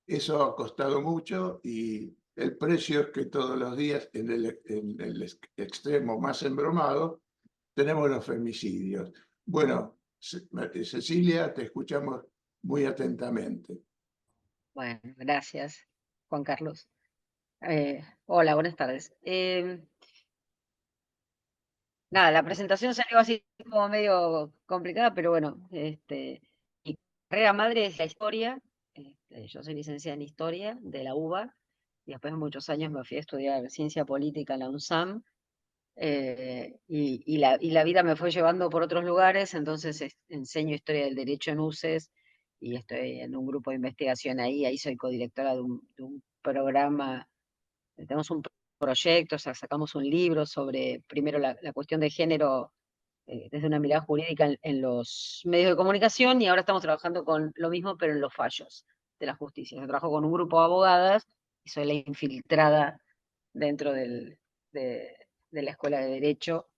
Eso ha costado mucho y el precio es que todos los días, en el extremo más embromado, tenemos los femicidios. Bueno, Cecilia, te escuchamos muy atentamente. Bueno, gracias, Juan Carlos. Hola, buenas tardes. Nada, la presentación salió así como medio complicada, pero bueno, mi carrera madre es la historia. Yo soy licenciada en historia de la UBA y después de muchos años me fui a estudiar ciencia política en la UNSAM. Y la vida me fue llevando por otros lugares, entonces enseño historia del derecho en UCES y estoy en un grupo de investigación ahí soy codirectora de un programa. Tenemos un proyecto, o sea, sacamos un libro sobre, primero, la cuestión de género desde una mirada jurídica en los medios de comunicación, y ahora estamos trabajando con lo mismo, pero en los fallos de la justicia. Yo trabajo con un grupo de abogadas y soy la infiltrada dentro de la Escuela de Derecho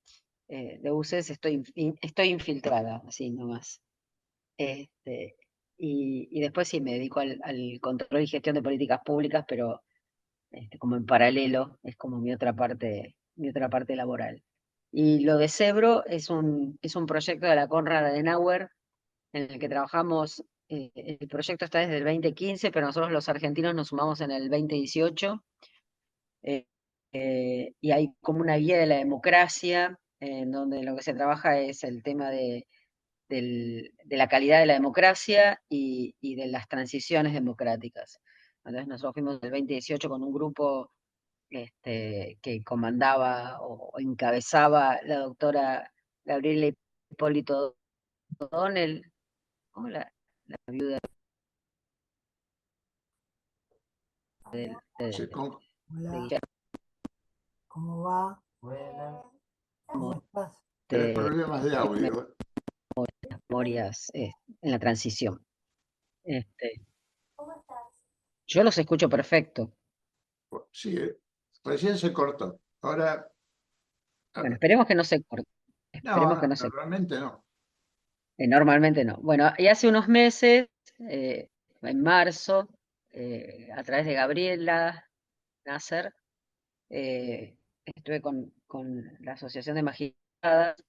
de UCES. Estoy infiltrada, así nomás. Este, y después sí me dedico al control y gestión de políticas públicas, pero como en paralelo, es como mi otra parte laboral. Y lo de Cebro es un proyecto de la Konrad Adenauer en el que trabajamos. El proyecto está desde el 2015, pero nosotros los argentinos nos sumamos en el 2018. eh, y hay como una guía de la democracia, en donde lo que se trabaja es el tema de la calidad de la democracia y de las transiciones democráticas. Entonces nosotros fuimos el 2018 con un grupo que comandaba o encabezaba la doctora Gabriela Hipólito O'Donnell, ¿cómo la viuda de, Se de- con- de Hola, Guillermo, ¿cómo va? Buenas. ¿Cómo estás? Tenés de problemas de audio. Memorias en la transición? Este, yo los escucho perfecto. Sí, recién se cortó. Ahora, a Bueno, ver. esperemos que no se corte. No, Esperemos que no, no se corte. normalmente no. Normalmente no. Bueno, y hace unos meses, en marzo, a través de Gabriela Nasser, estuve con la Asociación de Magistradas,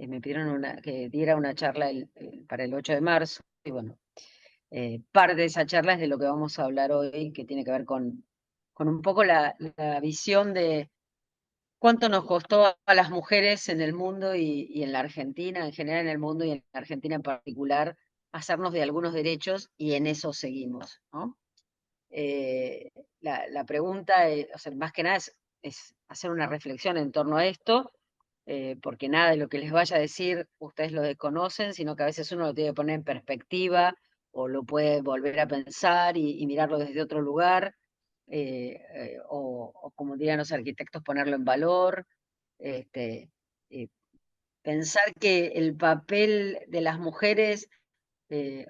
y me pidieron que diera una charla para el 8 de marzo, y bueno, parte de esa charla es de lo que vamos a hablar hoy, que tiene que ver con un poco la visión de cuánto nos costó a las mujeres en el mundo y en la Argentina, en general en el mundo y en la Argentina en particular, hacernos de algunos derechos, y en eso seguimos, ¿no? Eh, la pregunta, o sea, más que nada es hacer una reflexión en torno a esto, porque nada de lo que les vaya a decir ustedes lo desconocen, sino que a veces uno lo tiene que poner en perspectiva o lo puede volver a pensar y mirarlo desde otro lugar, o como dirían los arquitectos, ponerlo en valor. este, eh, Pensar que el papel de las mujeres,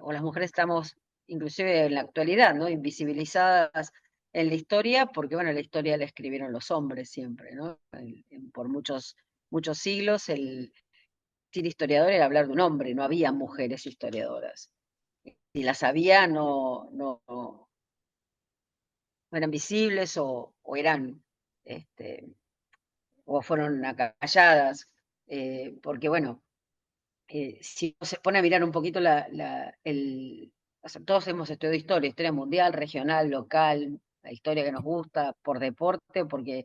o las mujeres estamos, inclusive en la actualidad, ¿no? Invisibilizadas en la historia, porque bueno, la historia la escribieron los hombres siempre, ¿no? Por muchos siglos el ser historiador era hablar de un hombre, no había mujeres historiadoras. Si las había, no eran visibles o eran, este, o fueron acalladas, porque bueno, si uno se pone a mirar un poquito o sea, todos hemos estudiado historia mundial, regional, local, la historia que nos gusta, por deporte, porque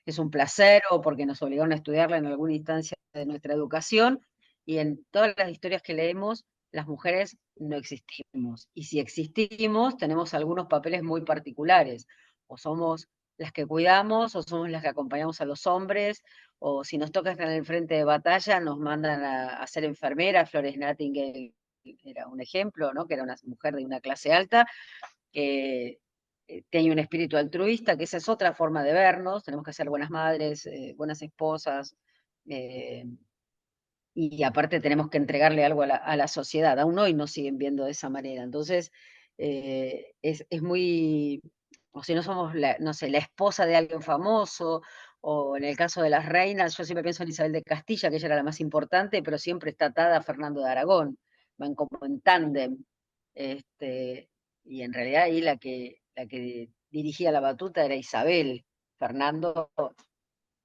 es un placer o porque nos obligaron a estudiarla en alguna instancia de nuestra educación, y en todas las historias que leemos, las mujeres no existimos. Y si existimos, tenemos algunos papeles muy particulares. O somos las que cuidamos, o somos las que acompañamos a los hombres, o si nos toca estar en el frente de batalla, nos mandan a ser enfermeras. Flores Nightingale era un ejemplo, ¿no? Que era una mujer de una clase alta, que tenía un espíritu altruista, que esa es otra forma de vernos. Tenemos que ser buenas madres, buenas esposas, eh, y aparte tenemos que entregarle algo a la sociedad. Aún hoy nos siguen viendo de esa manera. Entonces, es muy, o si no somos, no sé, la esposa de alguien famoso, o en el caso de las reinas, yo siempre pienso en Isabel de Castilla, que ella era la más importante, pero siempre está atada a Fernando de Aragón, van como en tándem. Este, y en realidad ahí la que dirigía la batuta era Isabel. Fernando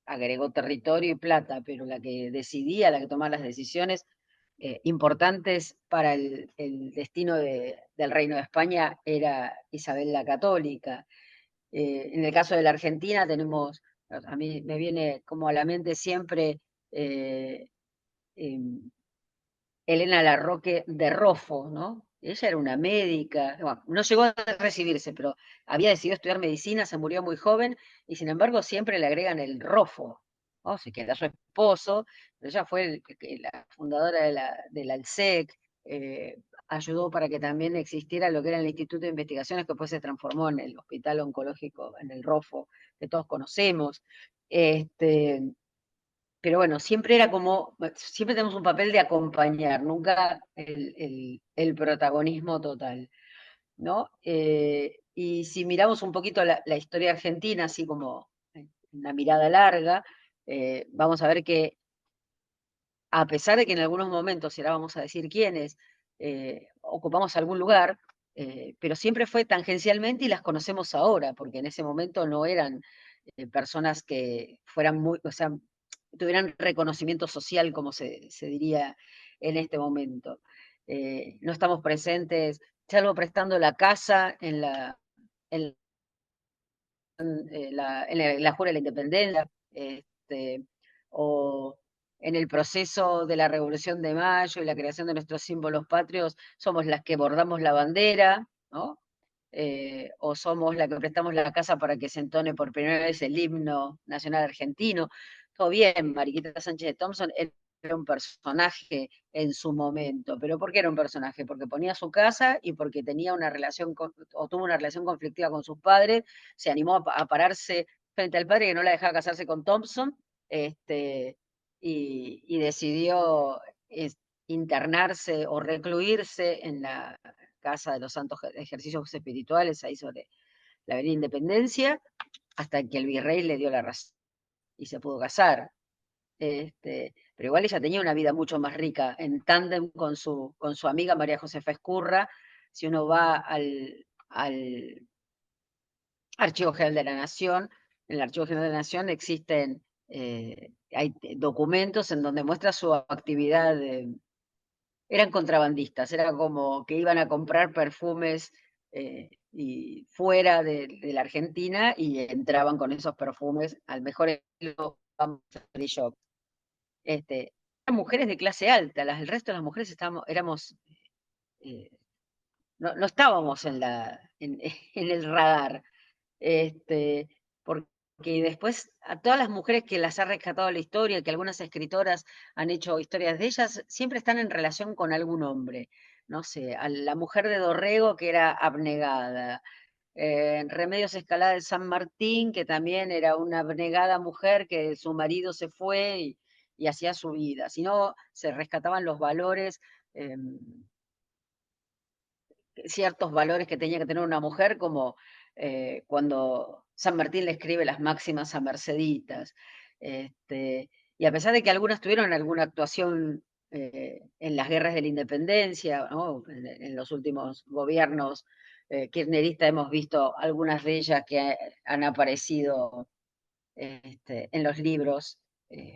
agregó territorio y plata, pero la que decidía, la que tomaba las decisiones importantes para el destino del Reino de España era Isabel la Católica. En el caso de la Argentina tenemos, a mí me viene como a la mente siempre eh, em, Elena Larroque de Roffo, ¿no? Ella era una médica, bueno, no llegó a recibirse, pero había decidido estudiar medicina, se murió muy joven, y sin embargo siempre le agregan el Roffo, ¿no? Se queda su esposo, pero ella fue la fundadora del ALSEC, ayudó para que también existiera lo que era el Instituto de Investigaciones, que después se transformó en el Hospital Oncológico, en el Roffo, que todos conocemos. Este, pero bueno, siempre era como, siempre tenemos un papel de acompañar, nunca el protagonismo total, ¿no? Y si miramos un poquito la historia argentina, así como una mirada larga, vamos a ver que a pesar de que en algunos momentos, y ahora vamos a decir quiénes, ocupamos algún lugar, pero siempre fue tangencialmente y las conocemos ahora, porque en ese momento no eran personas que fueran muy, o sea, tuvieran reconocimiento social, como se diría en este momento. No estamos presentes, salvo prestando la casa en en la Jura de la Independencia, o en el proceso de la Revolución de Mayo y la creación de nuestros símbolos patrios, somos las que bordamos la bandera, ¿no? O somos la que prestamos la casa para que se entone por primera vez el himno nacional argentino. Todo bien, Mariquita Sánchez de Thompson era un personaje en su momento, pero ¿por qué era un personaje? Porque ponía su casa y porque tenía una relación o tuvo una relación conflictiva con sus padres, se animó a pararse frente al padre que no la dejaba casarse con Thompson, y decidió internarse o recluirse en la Casa de los Santos Ejercicios Espirituales, ahí sobre la Avenida Independencia, hasta que el virrey le dio la razón y se pudo casar. Pero igual ella tenía una vida mucho más rica, en tándem con su amiga María Josefa Escurra. Si uno va al Archivo General de la Nación, en el Archivo General de la Nación existen, hay documentos en donde muestra su actividad. Eran contrabandistas, era como que iban a comprar perfumes y fuera de la Argentina y entraban con esos perfumes al mejor estilo free shop. Eran mujeres de clase alta, el resto de las mujeres éramos, eh, no estábamos en el radar, este, porque después a todas las mujeres que las ha rescatado la historia, que algunas escritoras han hecho historias de ellas, siempre están en relación con algún hombre. No sé, a la mujer de Dorrego, que era abnegada, Remedios Escalada de San Martín, que también era una abnegada mujer que su marido se fue y hacía su vida. Si no, se rescataban los valores, ciertos valores que tenía que tener una mujer, como cuando San Martín le escribe las máximas a Merceditas. Y a pesar de que algunas tuvieron alguna actuación en las guerras de la independencia, ¿no? En los últimos gobiernos kirchneristas hemos visto algunas de ellas que han aparecido en los libros,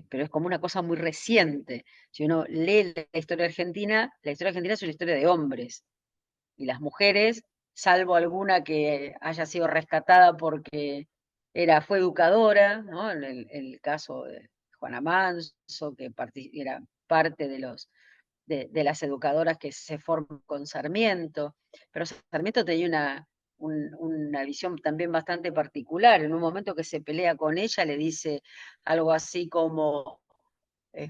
pero es como una cosa muy reciente. Si uno lee la historia argentina es una historia de hombres, y las mujeres, salvo alguna que haya sido rescatada porque fue educadora, ¿no? En el caso de Juana Manso, que era parte de las educadoras que se forman con Sarmiento, pero Sarmiento tenía una visión también bastante particular. En un momento que se pelea con ella, le dice algo así como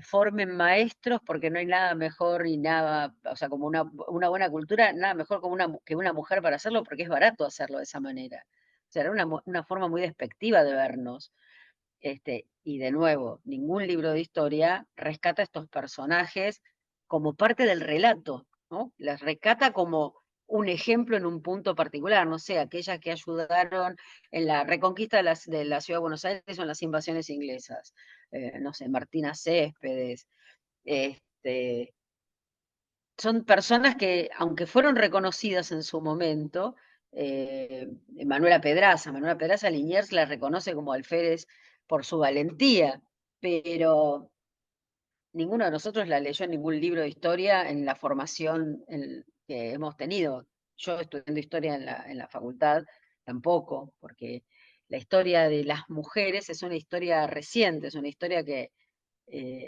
formen maestros, porque no hay nada mejor y nada, o sea, como una buena cultura, nada mejor como que una mujer para hacerlo, porque es barato hacerlo de esa manera. O sea, era una forma muy despectiva de vernos. Y de nuevo, ningún libro de historia rescata a estos personajes como parte del relato, ¿no? Las rescata como un ejemplo en un punto particular, no sé, aquellas que ayudaron en la reconquista de la ciudad de Buenos Aires o en las invasiones inglesas. No sé, Martina Céspedes. este, Son personas que, aunque fueron reconocidas en su momento, Manuela Pedraza. Manuela Pedraza, Liniers la reconoce como alférez por su valentía, pero ninguno de nosotros la leyó en ningún libro de historia en la formación que hemos tenido. Yo estudiando historia en la facultad, tampoco, porque la historia de las mujeres es una historia reciente, es una historia que,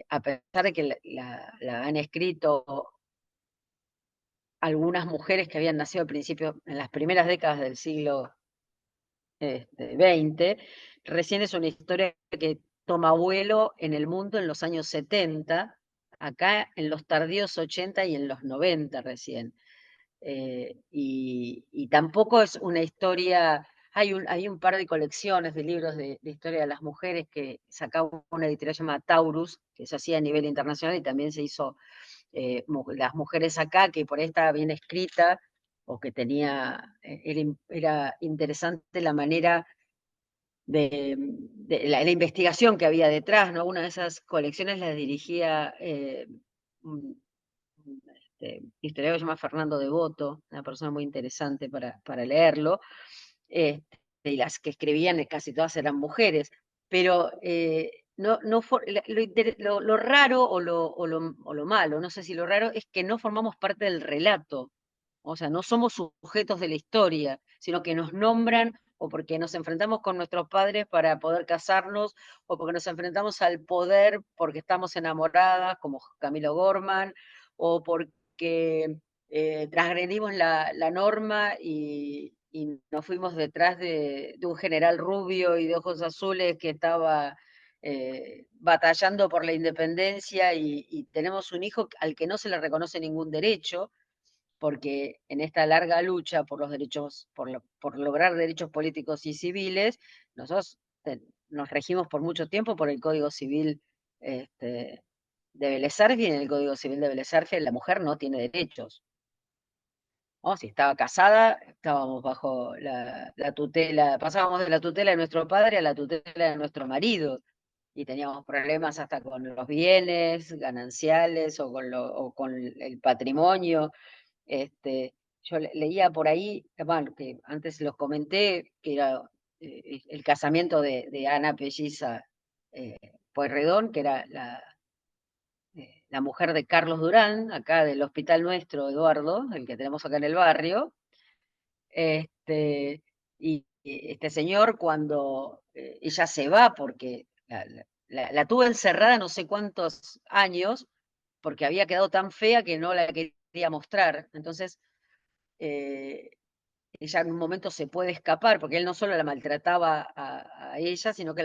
a pesar de que la han escrito algunas mujeres que habían nacido al principio, en las primeras décadas del siglo XX, recién es una historia que toma vuelo en el mundo en los años 70, acá en los tardíos 80 y en los 90 recién. Y tampoco es una historia, hay un par de colecciones de libros de historia de las mujeres que sacaba una editorial llamada Taurus, que se hacía a nivel internacional y también se hizo las mujeres acá, que por ahí estaba bien escrita o que tenía, era interesante la manera de la investigación que había detrás, ¿no? Una de esas colecciones la dirigía un historiador que se llama Fernando Devoto, una persona muy interesante para leerlo, y las que escribían casi todas eran mujeres, pero lo raro o lo malo, no sé si lo raro, es que no formamos parte del relato, o sea, no somos sujetos de la historia, sino que nos nombran o porque nos enfrentamos con nuestros padres para poder casarnos, o porque nos enfrentamos al poder porque estamos enamoradas, como Camilo Gorman, o porque transgredimos la norma y nos fuimos detrás de un general rubio y de ojos azules que estaba batallando por la independencia y tenemos un hijo al que no se le reconoce ningún derecho, porque en esta larga lucha por los derechos, por lograr derechos políticos y civiles, nosotros nos regimos por mucho tiempo por el Código Civil de Vélez Arfiel, y en el Código Civil de Vélez Arfiel la mujer no tiene derechos. ¿No? Si estaba casada, estábamos bajo la tutela, pasábamos de la tutela de nuestro padre a la tutela de nuestro marido, y teníamos problemas hasta con los bienes gananciales o con el patrimonio. Yo leía por ahí, bueno, que antes los comenté, que era el casamiento de Ana Pelliza Pueyrredón, que era la mujer de Carlos Durán, acá del hospital nuestro, Eduardo, el que tenemos acá en el barrio. Y este señor, cuando ella se va, porque la tuvo encerrada no sé cuántos años, porque había quedado tan fea que no la quería mostrar. Entonces, eh, ella en un momento se puede escapar, porque él no solo la maltrataba a ella, sino que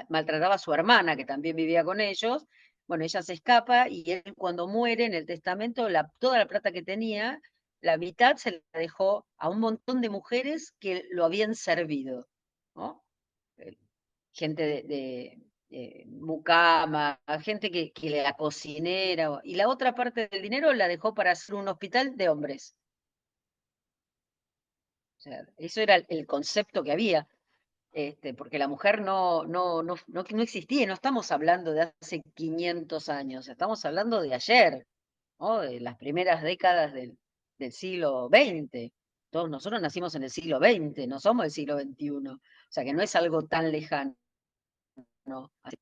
maltrataba a su hermana, que también vivía con ellos. Bueno, ella se escapa y él cuando muere en el testamento, toda la plata que tenía, la mitad se la dejó a un montón de mujeres que lo habían servido, ¿no? Eh, Gente de mucama, gente que la cocinera, y la otra parte del dinero la dejó para hacer un hospital de hombres. O sea, eso era el concepto que había, porque la mujer no existía, no estamos hablando de hace 500 años, estamos hablando de ayer, ¿no? De las primeras décadas del siglo XX. Todos nosotros nacimos en el siglo XX, no somos del siglo XXI, o sea que no es algo tan lejano. Hace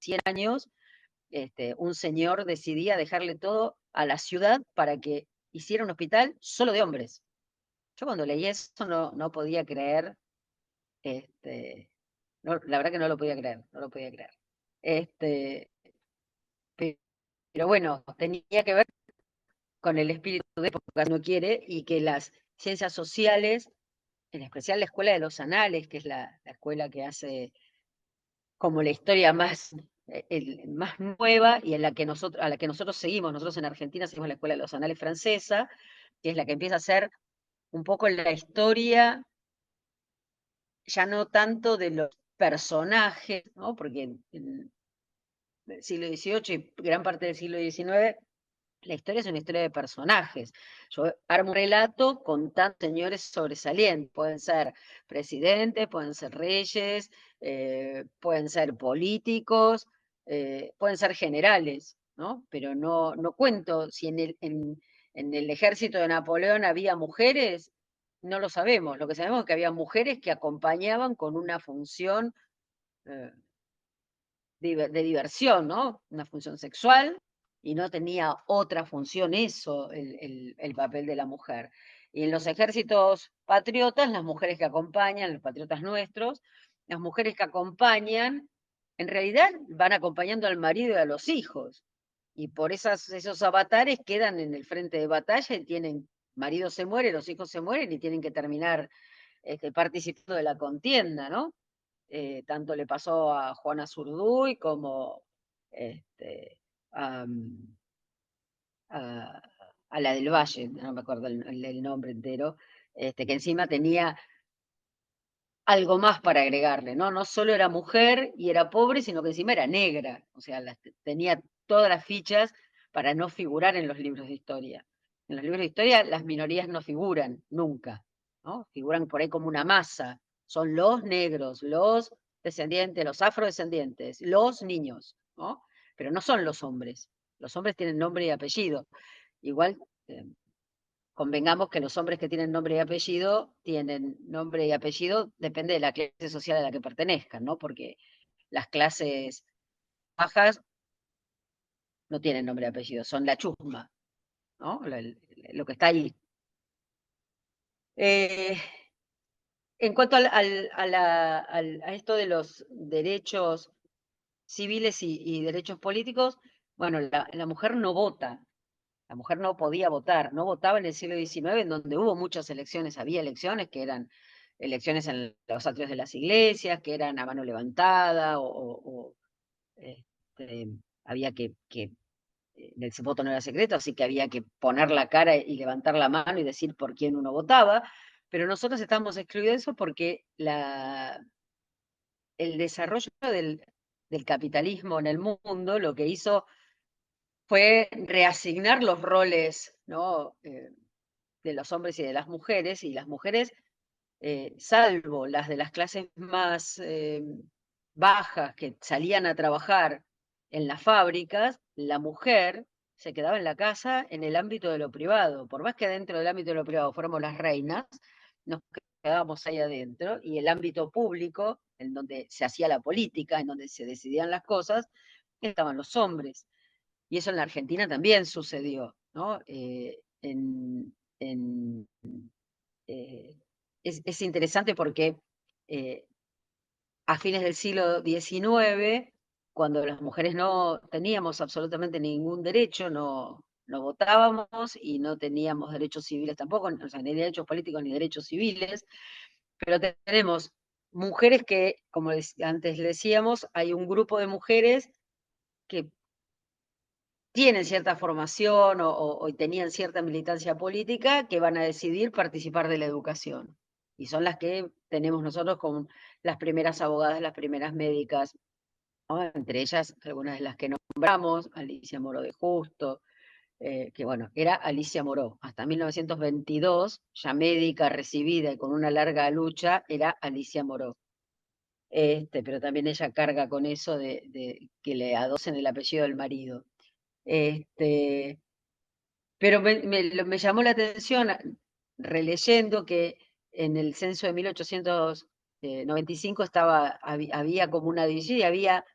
100 años, un señor decidía dejarle todo a la ciudad para que hiciera un hospital solo de hombres. Yo cuando leí eso no podía creer. La verdad que no lo podía creer, no lo podía creer. Este, pero bueno, tenía que ver con el espíritu de época, si uno quiere, y que las ciencias sociales, en especial la Escuela de los Anales, que es la escuela que hace como la historia más, más nueva y en la que a la que nosotros seguimos, nosotros en Argentina seguimos la Escuela de los Anales francesa, que es la que empieza a hacer un poco la historia ya no tanto de los personajes, ¿no? Porque en el siglo XVIII y gran parte del siglo XIX, la historia es una historia de personajes. Yo armo un relato contando señores sobresalientes, pueden ser presidentes, pueden ser reyes, pueden ser políticos, pueden ser generales, ¿no? Pero no cuento si en el ejército de Napoleón había mujeres, no lo sabemos. Lo que sabemos es que había mujeres que acompañaban con una función eh, de diversión, ¿no? Una función sexual, y no tenía otra función eso, el papel de la mujer. Y en los ejércitos patriotas, las mujeres que acompañan, los patriotas nuestros, las mujeres que acompañan, en realidad van acompañando al marido y a los hijos. Y por esos avatares quedan en el frente de batalla y tienen, marido se muere, los hijos se mueren y tienen que terminar participando de la contienda, ¿no? Tanto le pasó a Juana Zurduy como este, a, a- a la del Valle, no me acuerdo el nombre entero, que encima tenía algo más para agregarle, ¿no? No solo era mujer y era pobre, sino que encima era negra, o sea, tenía todas las fichas para no figurar en los libros de historia. En los libros de historia las minorías no figuran nunca, ¿no? Figuran por ahí como una masa. Son los negros, los descendientes, los afrodescendientes, los niños, ¿no? Pero no son los hombres. Los hombres tienen nombre y apellido. Igual, eh, convengamos que los hombres que tienen nombre y apellido, depende de la clase social a la que pertenezcan, ¿no? Porque las clases bajas no tienen nombre y apellido, son la chusma, ¿no? Lo que está ahí. Eh, en cuanto a esto de los derechos civiles y derechos políticos, bueno, la mujer no vota. La mujer no podía votar, no votaba en el siglo XIX, en donde hubo muchas elecciones, había elecciones que eran elecciones en los atrios de las iglesias, que eran a mano levantada, este, había el voto no era secreto, así que había que poner la cara y levantar la mano y decir por quién uno votaba, pero nosotros estamos excluidos de eso porque el desarrollo del capitalismo en el mundo lo que hizo fue reasignar los roles, ¿no? De los hombres y de y las mujeres, salvo las de las clases más bajas que salían a trabajar en las fábricas, la mujer se quedaba en la casa en el ámbito de lo privado. Por más que dentro del ámbito de lo privado fuéramos las reinas, nos quedábamos ahí adentro, y el ámbito público, en donde se hacía la política, en donde se decidían las cosas, estaban los hombres. Y eso en la Argentina también sucedió, ¿no? En, eh, es interesante porque eh, a fines del siglo XIX, cuando las mujeres no teníamos absolutamente ningún derecho, no votábamos y no teníamos derechos civiles tampoco, o sea, ni derechos políticos ni derechos civiles, pero tenemos mujeres que, como antes decíamos, hay un grupo de mujeres que tienen cierta formación o tenían cierta militancia política que van a decidir participar de la educación. Y son las que tenemos nosotros como las primeras abogadas, las primeras médicas, ¿no? Entre ellas algunas de las que nombramos, Alicia Moró de Justo, que bueno, era Alicia Moró. Hasta 1922, ya médica recibida y con una larga lucha, era Alicia Moró. Pero también ella carga con eso de que le adosen el apellido del marido. Este, pero me llamó la atención releyendo que en el censo de 1895 había como una división y había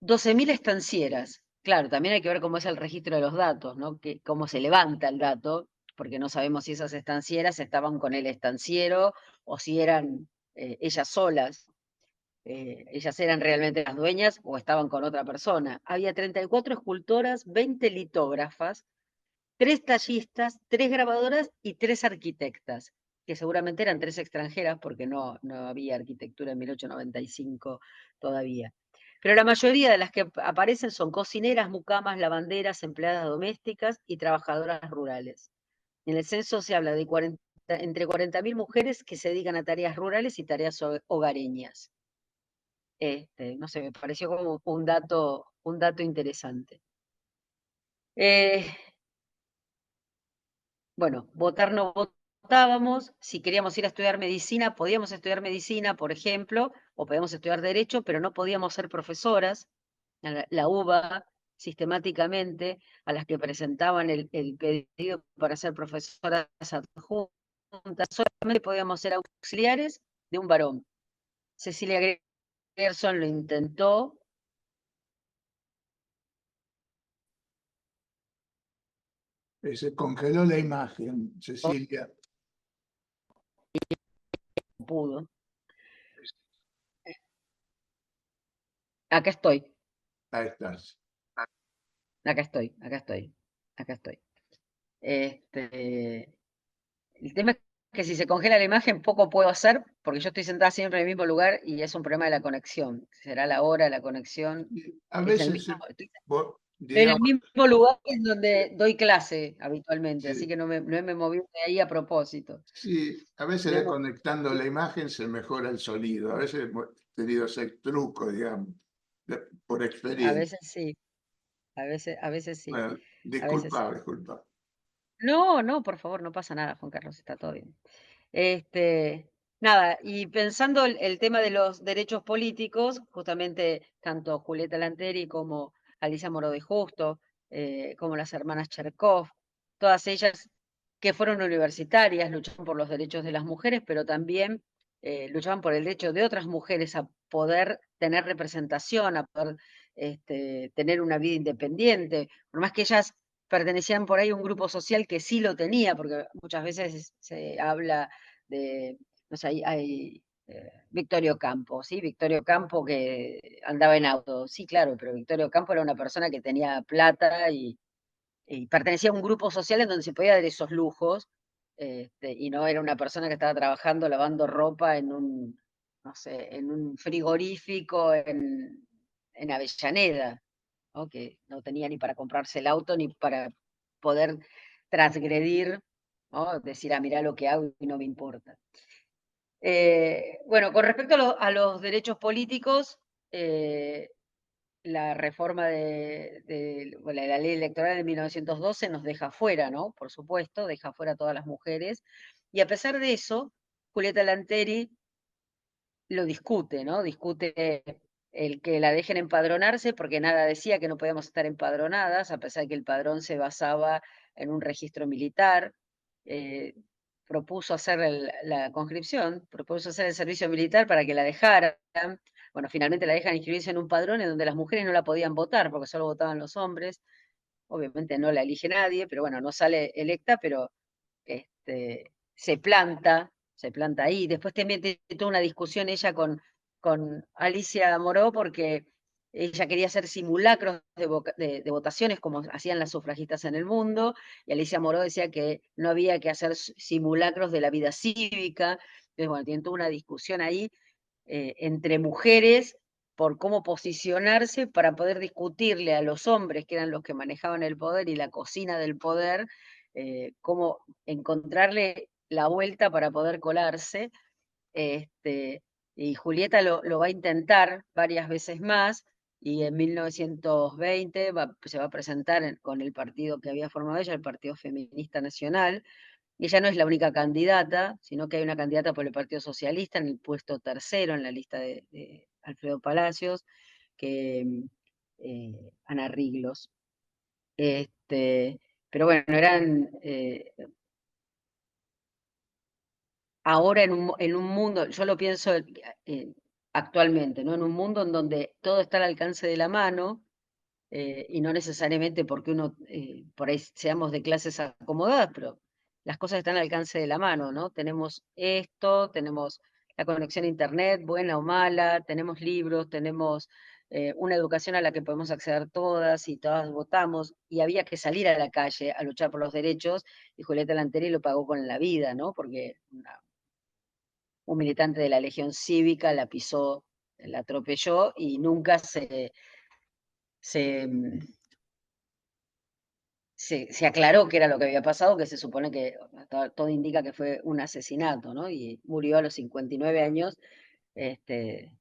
12.000 estancieras. Claro, también hay que ver cómo es el registro de los datos, ¿no? Cómo se levanta el dato, porque no sabemos si esas estancieras estaban con el estanciero o si eran ellas solas. Ellas eran realmente las dueñas o estaban con otra persona. Había 34 escultoras, 20 litógrafas, 3 tallistas, 3 grabadoras y 3 arquitectas, que seguramente eran 3 extranjeras porque no había arquitectura en 1895 todavía. Pero la mayoría de las que aparecen son cocineras, mucamas, lavanderas, empleadas domésticas y trabajadoras rurales. En el censo se habla de entre 40.000 mujeres que se dedican a tareas rurales y tareas hogareñas. No sé, me pareció como un dato interesante. Eh, Bueno, votar no votábamos, si queríamos ir a estudiar medicina, podíamos estudiar medicina, por ejemplo, o podíamos estudiar derecho, pero no podíamos ser profesoras. La UBA sistemáticamente a las que presentaban el pedido para ser profesoras adjuntas solamente podíamos ser auxiliares de un varón. Cecilia Gerson lo intentó. Se congeló la imagen, Cecilia. Pudo. Acá estoy, Ahí estás. acá estoy, acá estoy, acá estoy. El tema es que si se congela la imagen, poco puedo hacer, porque yo estoy sentada siempre en el mismo lugar y es un problema de la conexión. Será la hora, la conexión. Y a Es el veces, mismo, estoy en el digamos, mismo lugar en donde doy clase habitualmente, así sí, que no me moví de ahí a propósito. sí, a veces No hemos- desconectando la imagen se mejora el sonido. A veces hemos tenido ese truco, digamos, por A experiencia. veces sí, a veces sí, Bueno, a veces sí. disculpa, disculpa. No, no, por favor, no pasa nada, Juan Carlos, está todo bien. Nada, y pensando el tema de los derechos políticos, justamente tanto Julieta Lanteri como Alicia Moro de Justo, como las hermanas Cherkov, todas ellas que fueron universitarias, lucharon por los derechos de las mujeres, pero también luchaban por el derecho de otras mujeres a poder tener representación, a poder tener una vida independiente, por más que ellas pertenecían por ahí a un grupo social que sí lo tenía, porque muchas veces se habla de, no sé, Victorio Campo, ¿sí? Victorio Campo que andaba en auto, sí, claro, pero Victorio Campo era una persona que tenía plata y pertenecía a un grupo social en donde se podía dar esos lujos, y no era una persona que estaba trabajando lavando ropa en un, no sé, en un frigorífico en Avellaneda, ¿no? Que no tenía ni para comprarse el auto ni para poder transgredir, ¿no? Decir, ah, mirá lo que hago y no me importa. Bueno, con respecto a los derechos políticos, la reforma bueno, la ley electoral de 1912 nos deja fuera, ¿no? Por supuesto, deja fuera a todas las mujeres. Y a pesar de eso, Julieta Lanteri lo discute, ¿no? Discute el que la dejen empadronarse, porque nada decía que no podíamos estar empadronadas, a pesar de que el padrón se basaba en un registro militar. Eh, propuso hacer la conscripción, propuso hacer el servicio militar para que la dejaran. Bueno, finalmente la dejan inscribirse en un padrón en donde las mujeres no la podían votar, porque solo votaban los hombres. Obviamente no la elige nadie, pero bueno, no sale electa, pero se planta ahí. Después también tiene toda una discusión ella con Alicia Moró porque ella quería hacer simulacros de votaciones como hacían las sufragistas en el mundo, y Alicia Moró decía que no había que hacer simulacros de la vida cívica. Entonces, bueno, tienen toda una discusión ahí entre mujeres por cómo posicionarse para poder discutirle a los hombres, que eran los que manejaban el poder y la cocina del poder, cómo encontrarle la vuelta para poder colarse. Y Julieta lo va a intentar varias veces más, y en 1920 se va a presentar con el partido que había formado ella, el Partido Feminista Nacional. Y ella no es la única candidata, sino que hay una candidata por el Partido Socialista en el puesto tercero en la lista de Alfredo Palacios, que Ana Riglos. Pero bueno, eran ahora en un mundo, yo lo pienso actualmente, ¿no? En un mundo en donde todo está al alcance de la mano, y no necesariamente porque uno, por ahí seamos de clases acomodadas, pero las cosas están al alcance de la mano, ¿no? Tenemos esto, tenemos la conexión a internet, buena o mala, tenemos libros, tenemos una educación a la que podemos acceder todas y todas votamos, y había que salir a la calle a luchar por los derechos, y Julieta Lanteri lo pagó con la vida, ¿no? Porque un militante de la Legión Cívica la pisó, la atropelló y nunca se, se aclaró qué era lo que había pasado, que se supone que todo indica que fue un asesinato, ¿no? Y murió a los 59 años, este,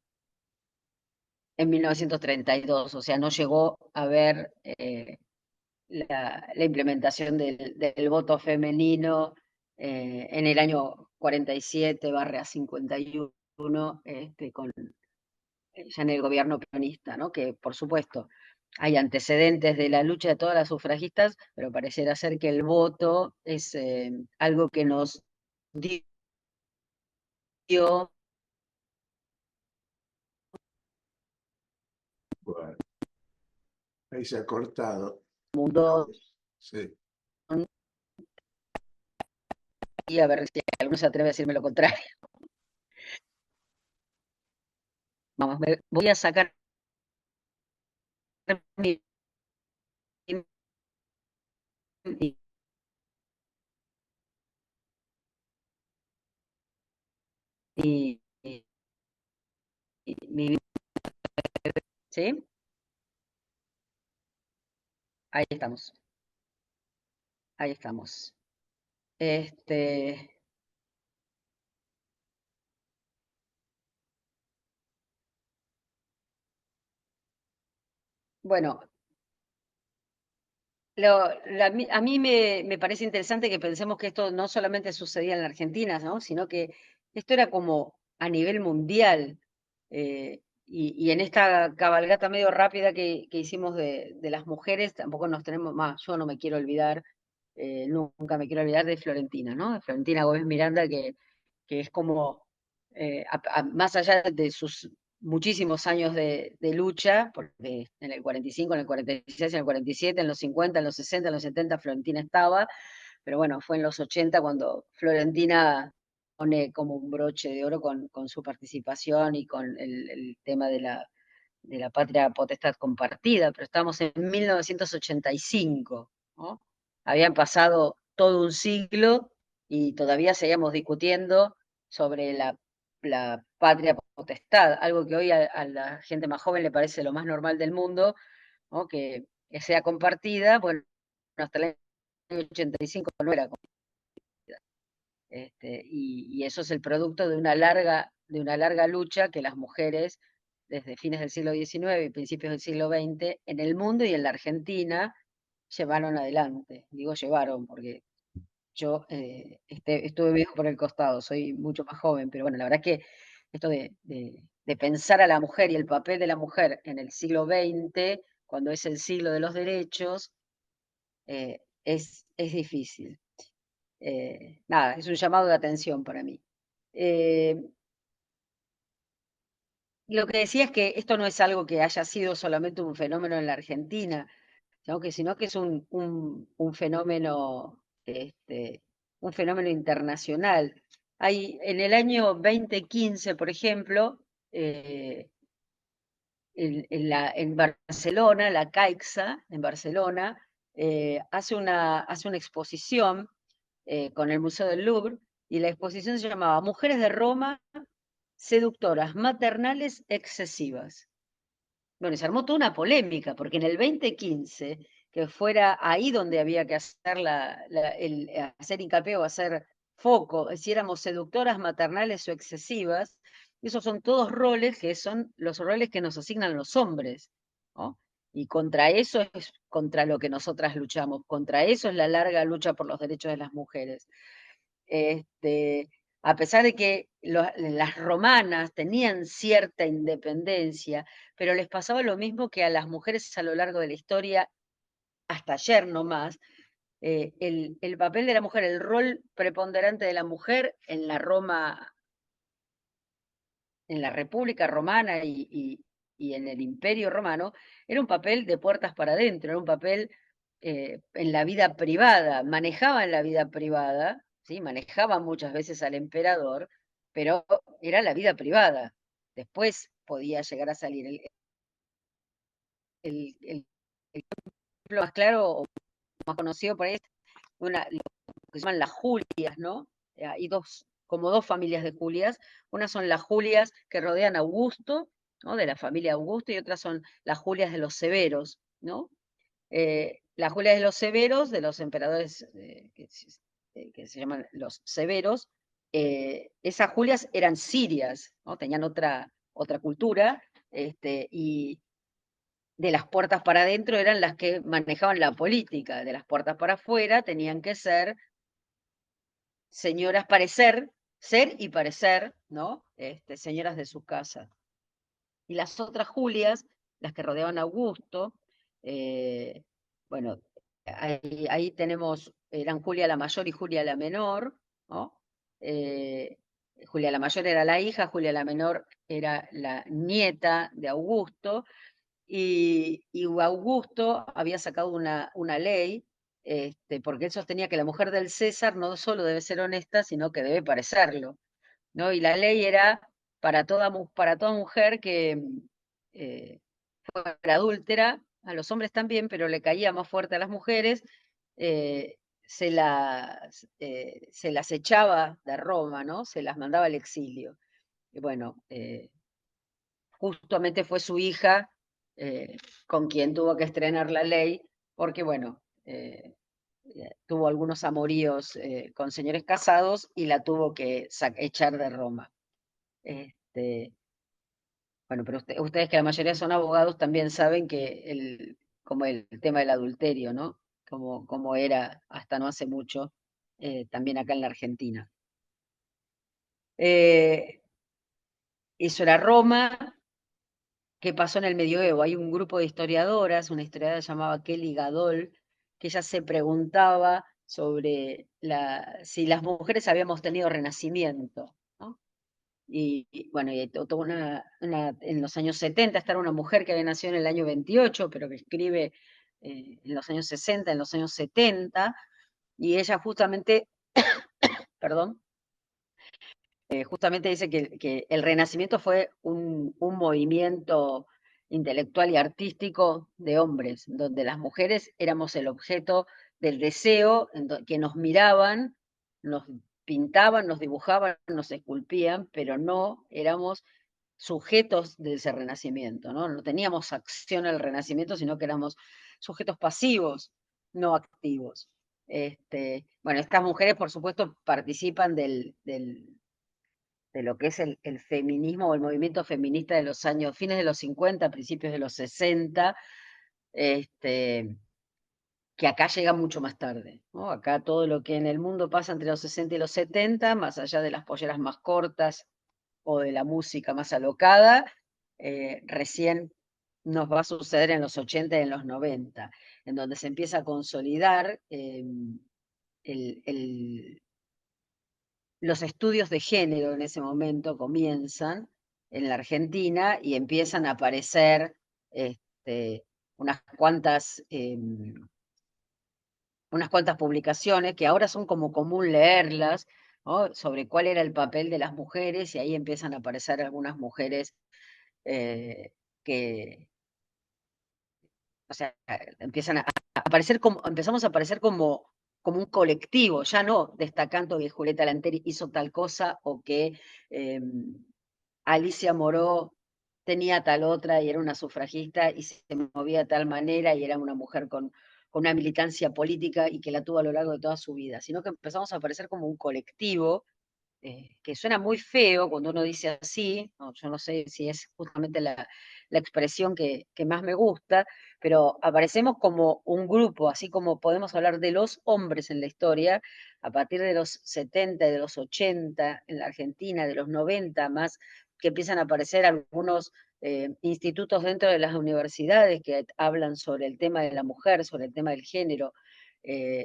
en 1932, o sea, no llegó a ver la implementación del voto femenino en el año 47/51, ya en el gobierno peronista, ¿no? Que por supuesto hay antecedentes de la lucha de todas las sufragistas, pero pareciera ser que el voto es algo que nos Bueno, ahí se ha cortado. mundo, Sí. y a ver si alguno se atreve a decirme lo contrario. Vamos, voy a sacar mi, mi- mi- mi- ¿sí? Ahí estamos, ahí estamos. Este, bueno, a mí me parece interesante que pensemos que esto no solamente sucedía en la Argentina, ¿no? Sino que esto era como a nivel mundial. Y en esta cabalgata medio rápida que hicimos de las mujeres, tampoco nos tenemos más, yo no me quiero olvidar, nunca me quiero olvidar de Florentina, ¿no? De Florentina Gómez Miranda, que es como, más allá de sus muchísimos años de lucha, porque en el 45, en el 46, en el 47, en los 50, en los 60, en los 70, Florentina estaba, pero bueno, fue en los 80 cuando Florentina pone como un broche de oro con su participación y con el tema de la patria potestad compartida, pero estamos en 1985, ¿no? Habían pasado todo un siglo y todavía seguíamos discutiendo sobre la patria potestad, algo que hoy a la gente más joven le parece lo más normal del mundo, ¿no? Que sea compartida. Bueno, hasta el año 85 no era compartida. Y eso es el producto de una larga lucha que las mujeres, desde fines del siglo XIX y principios del siglo XX, en el mundo y en la Argentina, llevaron adelante. Digo llevaron, porque yo estuve viejo por el costado, soy mucho más joven, pero bueno, la verdad es que esto de pensar a la mujer y el papel de la mujer en el siglo XX, cuando es el siglo de los derechos, es difícil. Nada, es un llamado de atención para mí. Eh, lo que decía es que esto no es algo que haya sido solamente un fenómeno en la Argentina, sino que es un fenómeno internacional. En el año 2015, por ejemplo, en Barcelona, la Caixa, en Barcelona, hace una exposición con el Museo del Louvre, y la exposición se llamaba Mujeres de Roma, seductoras, maternales, excesivas. Bueno, se armó toda una polémica, porque en el 2015, que fuera ahí donde había que hacer, hacer hincapié o hacer foco, si éramos seductoras, maternales o excesivas, esos son todos roles que son los roles que nos asignan los hombres, ¿no? Y contra eso es contra lo que nosotras luchamos, contra eso es la larga lucha por los derechos de las mujeres. Este, a pesar de que las romanas tenían cierta independencia, pero les pasaba lo mismo que a las mujeres a lo largo de la historia, hasta ayer no más, el papel de la mujer, el rol preponderante de la mujer en la Roma, en la República Romana y en el Imperio Romano, era un papel de puertas para adentro, era un papel en la vida privada, manejaban la vida privada, ¿sí? Manejaban muchas veces al emperador, pero era la vida privada. Después podía llegar a salir. El ejemplo más claro o más conocido por ahí es lo que se llaman las Julias, ¿no? Hay como dos familias de Julias. Unas son las Julias que rodean a Augusto, ¿no? De la familia Augusto, y otras son las Julias de los Severos, ¿no? Las Julias de los Severos, de los emperadores que se llaman los Severos, esas Julias eran sirias, ¿no? Tenían otra cultura, y de las puertas para adentro eran las que manejaban la política, de las puertas para afuera tenían que ser señoras ser y parecer, ¿no? Señoras de su casa. Y las otras Julias, las que rodeaban a Augusto, eh, bueno, ahí tenemos, eran Julia la mayor y Julia la menor, ¿no? Julia la mayor era la hija, Julia la menor era la nieta de Augusto, y Augusto había sacado una ley, porque él sostenía que la mujer del César no solo debe ser honesta, sino que debe parecerlo, ¿no? Y la ley era para toda mujer que eh, fuera adúltera, a los hombres también, pero le caía más fuerte a las mujeres, eh, se las echaba de Roma, ¿no? Se las mandaba al exilio. Y bueno, justamente fue su hija con quien tuvo que estrenar la ley, porque bueno, tuvo algunos amoríos con señores casados y la tuvo que echar de Roma. Este, bueno, pero ustedes que la mayoría son abogados también saben que como el tema del adulterio, ¿no? Como era hasta no hace mucho, también acá en la Argentina. Eso era Roma. ¿Qué pasó en el medioevo? Hay un grupo de historiadoras, una historiadora llamada Kelly Gadol, que ella se preguntaba sobre si las mujeres habíamos tenido renacimiento, ¿no? Bueno, en los años 70 está una mujer que había nacido en el año 28, pero que escribe en los años 60, en los años 70, y ella justamente, perdón, justamente dice que el Renacimiento fue un movimiento intelectual y artístico de hombres, donde las mujeres éramos el objeto del deseo, que nos miraban, nos pintaban, nos dibujaban, nos esculpían, pero no éramos sujetos de ese renacimiento, ¿no? No teníamos acción al renacimiento, sino que éramos sujetos pasivos, no activos. Bueno, estas mujeres, por supuesto, participan de lo que es el feminismo o el movimiento feminista de los años, fines de los 50, principios de los 60, que acá llega mucho más tarde, ¿no? Acá todo lo que en el mundo pasa entre los 60 y los 70, más allá de las polleras más cortas o de la música más alocada, recién nos va a suceder en los 80 y en los 90, en donde se empieza a consolidar los estudios de género en ese momento comienzan en la Argentina y empiezan a aparecer este, unas cuantas, unas cuantas publicaciones que ahora son como común leerlas, ¿no? Sobre cuál era el papel de las mujeres, y ahí empiezan a aparecer algunas mujeres eh, que, o sea, empiezan a aparecer empezamos a aparecer como un colectivo, ya no destacando que Julieta Lanteri hizo tal cosa o que Alicia Moró tenía tal otra y era una sufragista y se movía de tal manera y era una mujer con una militancia política y que la tuvo a lo largo de toda su vida, sino que empezamos a aparecer como un colectivo que suena muy feo cuando uno dice así, no, yo no sé si es justamente la expresión que más me gusta, pero aparecemos como un grupo, así como podemos hablar de los hombres en la historia, a partir de los 70, de los 80 en la Argentina, de los 90 más, que empiezan a aparecer algunos institutos dentro de las universidades que hablan sobre el tema de la mujer, sobre el tema del género,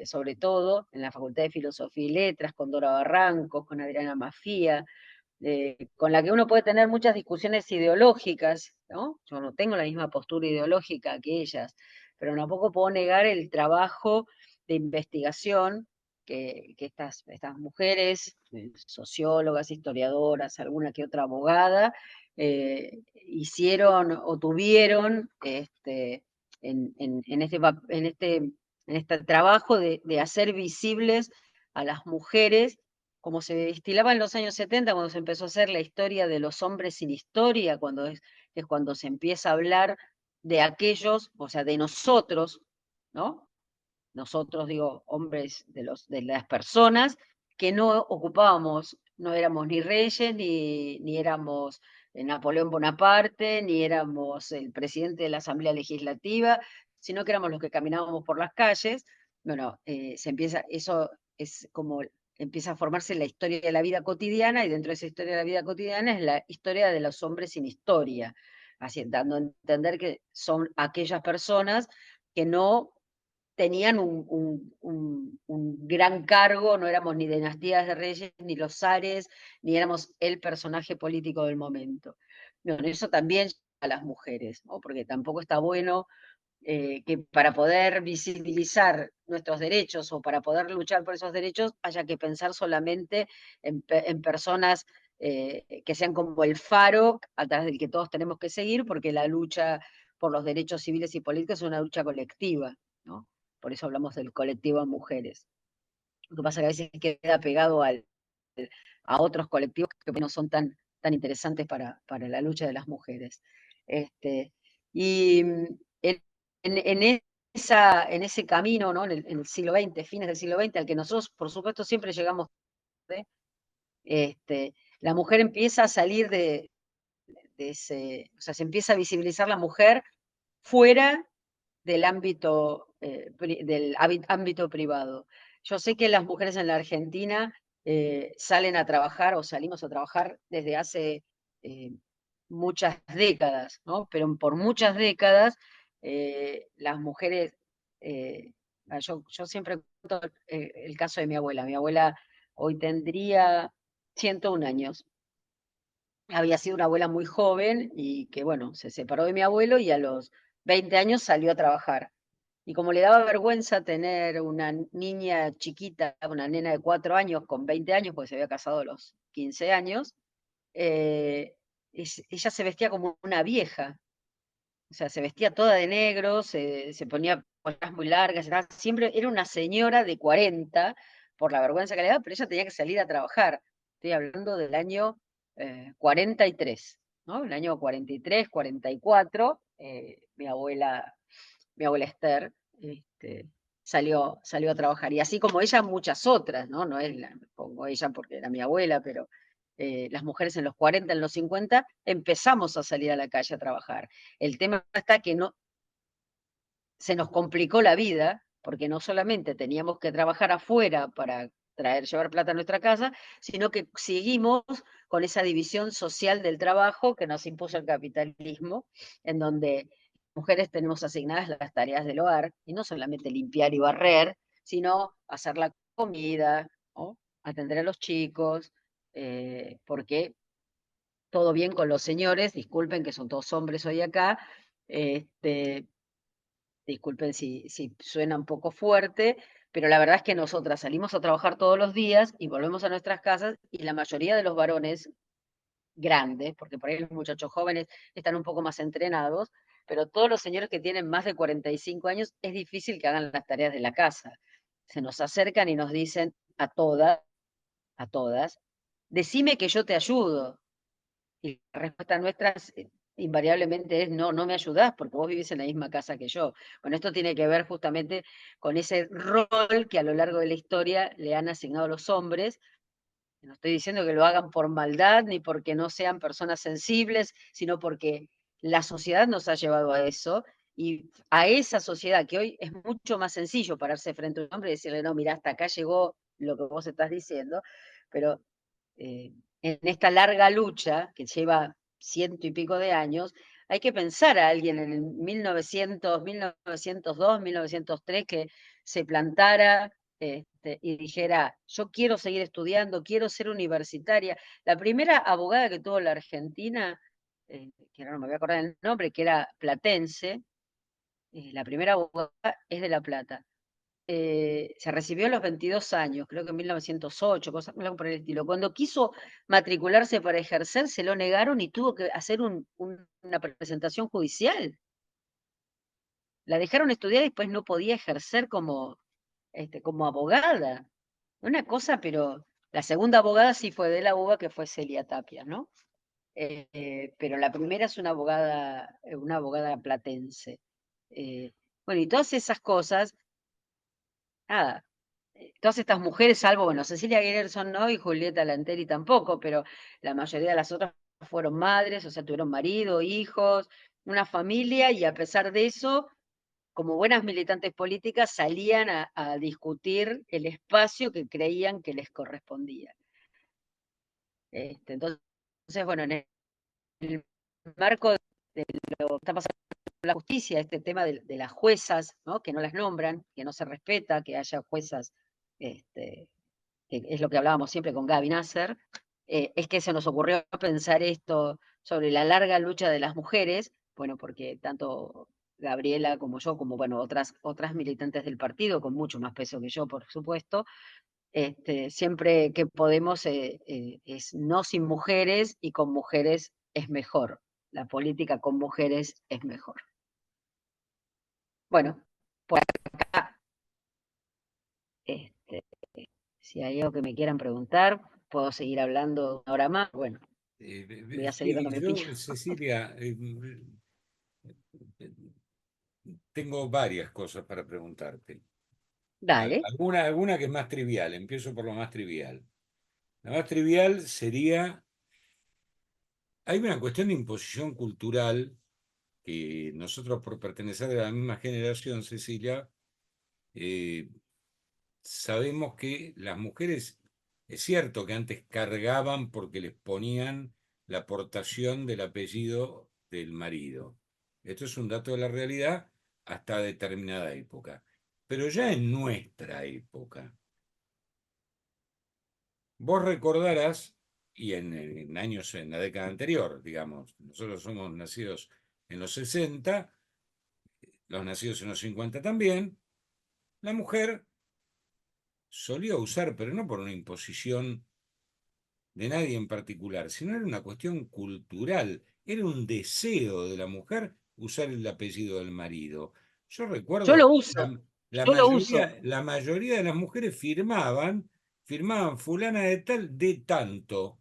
sobre todo en la Facultad de Filosofía y Letras, con Dora Barrancos, con Adriana Mafía, con la que uno puede tener muchas discusiones ideológicas, ¿no? Yo no tengo la misma postura ideológica que ellas, pero tampoco puedo negar el trabajo de investigación que estas mujeres, sociólogas, historiadoras, alguna que otra abogada, hicieron o tuvieron en este trabajo de hacer visibles a las mujeres, como se destilaba en los años 70, cuando se empezó a hacer la historia de los hombres sin historia, es cuando se empieza a hablar de aquellos, o sea, de nosotros, ¿no? Nosotros, digo, hombres de las personas que no ocupábamos, no éramos ni reyes, ni éramos Napoleón Bonaparte, ni éramos el presidente de la Asamblea Legislativa, sino que éramos los que caminábamos por las calles. Bueno, eso es como empieza a formarse la historia de la vida cotidiana, y dentro de esa historia de la vida cotidiana es la historia de los hombres sin historia, así, dando a entender que son aquellas personas que no tenían un gran cargo, no éramos ni dinastías de reyes, ni los zares, ni éramos el personaje político del momento. Bueno, eso también a las mujeres, ¿no? Porque tampoco está bueno que para poder visibilizar nuestros derechos o para poder luchar por esos derechos haya que pensar solamente en personas que sean como el faro a través del que todos tenemos que seguir, porque la lucha por los derechos civiles y políticos es una lucha colectiva, ¿no? Por eso hablamos del colectivo de mujeres. Lo que pasa es que a veces queda pegado a otros colectivos que no son tan interesantes para la lucha de las mujeres. Y en ese camino, ¿no? En el siglo XX, fines del siglo XX, al que nosotros, por supuesto, siempre llegamos tarde, la mujer empieza a salir de ese, o sea, se empieza a visibilizar la mujer fuera del ámbito privado. Yo sé que las mujeres en la Argentina salen a trabajar o salimos a trabajar desde hace eh, muchas décadas, ¿no? Pero por muchas décadas las mujeres, eh, yo siempre cuento el caso de mi abuela. Mi abuela hoy tendría 101 años. Había sido una abuela muy joven y que, bueno, se separó de mi abuelo y a los 20 años salió a trabajar. Y como le daba vergüenza tener una niña chiquita, una nena de 4 años con 20 años, porque se había casado a los 15 años, eh, ella se vestía como una vieja. O sea, se vestía toda de negro, se ponía polleras muy largas, siempre era una señora de 40 por la vergüenza que le daba, pero ella tenía que salir a trabajar. Estoy hablando del año 43, ¿no? El año 43, 44, mi abuela Esther, salió a trabajar. Y así como ella, muchas otras, ¿no? No es pongo ella porque era mi abuela, pero las mujeres en los 40, en los 50, empezamos a salir a la calle a trabajar. El tema está que no, se nos complicó la vida, porque no solamente teníamos que trabajar afuera para llevar plata a nuestra casa, sino que seguimos con esa división social del trabajo que nos impuso el capitalismo, en donde mujeres tenemos asignadas las tareas del hogar, y no solamente limpiar y barrer, sino hacer la comida, ¿no? Atender a los chicos, porque todo bien con los señores, disculpen que son todos hombres hoy acá, este, disculpen si suena un poco fuerte, pero la verdad es que nosotras salimos a trabajar todos los días y volvemos a nuestras casas y la mayoría de los varones grandes, porque por ahí los muchachos jóvenes están un poco más entrenados, pero todos los señores que tienen más de 45 años es difícil que hagan las tareas de la casa. Se nos acercan y nos dicen a todas, decime que yo te ayudo. Y la respuesta nuestra invariablemente es no, no me ayudás porque vos vivís en la misma casa que yo. Bueno, esto tiene que ver justamente con ese rol que a lo largo de la historia le han asignado a los hombres. No estoy diciendo que lo hagan por maldad ni porque no sean personas sensibles, sino porque la sociedad nos ha llevado a eso y a esa sociedad que hoy es mucho más sencillo pararse frente a un hombre y decirle, no, mira, hasta acá llegó lo que vos estás diciendo, pero en esta larga lucha que lleva ciento y pico de años, hay que pensar a alguien en el 1900, 1902, 1903 que se plantara y dijera, yo quiero seguir estudiando, quiero ser universitaria. La primera abogada que tuvo la Argentina, que ahora no me voy a acordar el nombre, que era platense, la primera abogada es de La Plata. Se recibió a los 22 años, creo que en 1908, algo por el estilo. Cuando quiso matricularse para ejercer, se lo negaron y tuvo que hacer una presentación judicial. La dejaron estudiar y después no podía ejercer como abogada. Una cosa, pero la segunda abogada sí fue de la UBA, que fue Celia Tapia, ¿no? Pero la primera es una abogada platense. Bueno, y todas esas cosas, nada, todas estas mujeres, salvo, bueno, Cecilia Gerson no y Julieta Lanteri tampoco, pero la mayoría de las otras fueron madres, o sea, tuvieron marido, hijos, una familia, y a pesar de eso, como buenas militantes políticas, salían a discutir el espacio que creían que les correspondía. Entonces, bueno, en el marco de lo que está pasando la justicia, este tema de las juezas, ¿no? Que no las nombran, que no se respeta, que haya juezas, este, que es lo que hablábamos siempre con Gaby Nasser, es que se nos ocurrió pensar esto sobre la larga lucha de las mujeres, bueno, porque tanto Gabriela como yo, como bueno, otras militantes del partido, con mucho más peso que yo, por supuesto, siempre que podemos es no sin mujeres y con mujeres es mejor. La política con mujeres es mejor. Bueno, por acá, este, si hay algo que me quieran preguntar, puedo seguir hablando una hora más. Bueno, voy a seguir dando Sí, mi yo, opinión. Cecilia, tengo varias cosas para preguntarte. Dale. Alguna que es más trivial, empiezo por lo más trivial. La más trivial sería, hay una cuestión de imposición cultural que nosotros por pertenecer a la misma generación, Cecilia, eh, sabemos que las mujeres, es cierto que antes cargaban porque les ponían la aportación del apellido del marido. Esto es un dato de la realidad hasta determinada época. Pero ya en nuestra época, vos recordarás, y en años, en la década anterior, digamos, nosotros somos nacidos en los 60, los nacidos en los 50 también, la mujer solía usar, pero no por una imposición de nadie en particular, sino era una cuestión cultural, era un deseo de la mujer usar el apellido del marido. Yo Yo recuerdo, lo uso, la yo lo uso, mayoría de las mujeres firmaban fulana de tal, de tanto.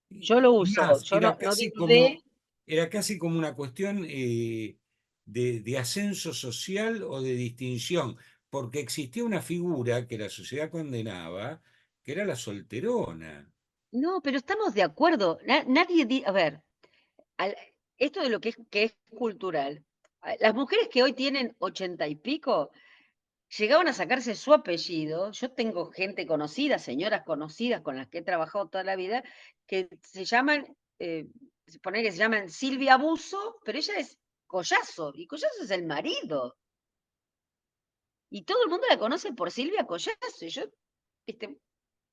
yo lo Y uso. más, Yo no dudé. era casi como una cuestión de ascenso social o de distinción, porque existía una figura que la sociedad condenaba, que era la solterona. No, pero estamos de acuerdo. Nadie a ver, esto de lo que es cultural. Las mujeres que hoy tienen 80 y pico llegaban a sacarse su apellido. Yo tengo gente conocida, señoras conocidas con las que he trabajado toda la vida, que se llaman, poner que se llaman Silvia Abuso, pero ella es Collazo, y Collazo es el marido. Y todo el mundo la conoce por Silvia Collazo. Y yo, este,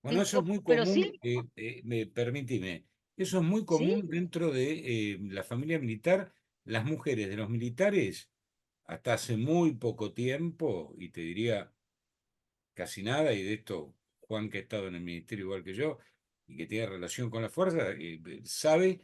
Bueno, eso es digo, muy pero común, Silvia, permíteme, eso es muy ¿sí? común dentro de la familia militar. Las mujeres de los militares, hasta hace muy poco tiempo, y te diría casi nada, y de esto Juan, que ha estado en el ministerio igual que yo, y que tiene relación con la fuerza, sabe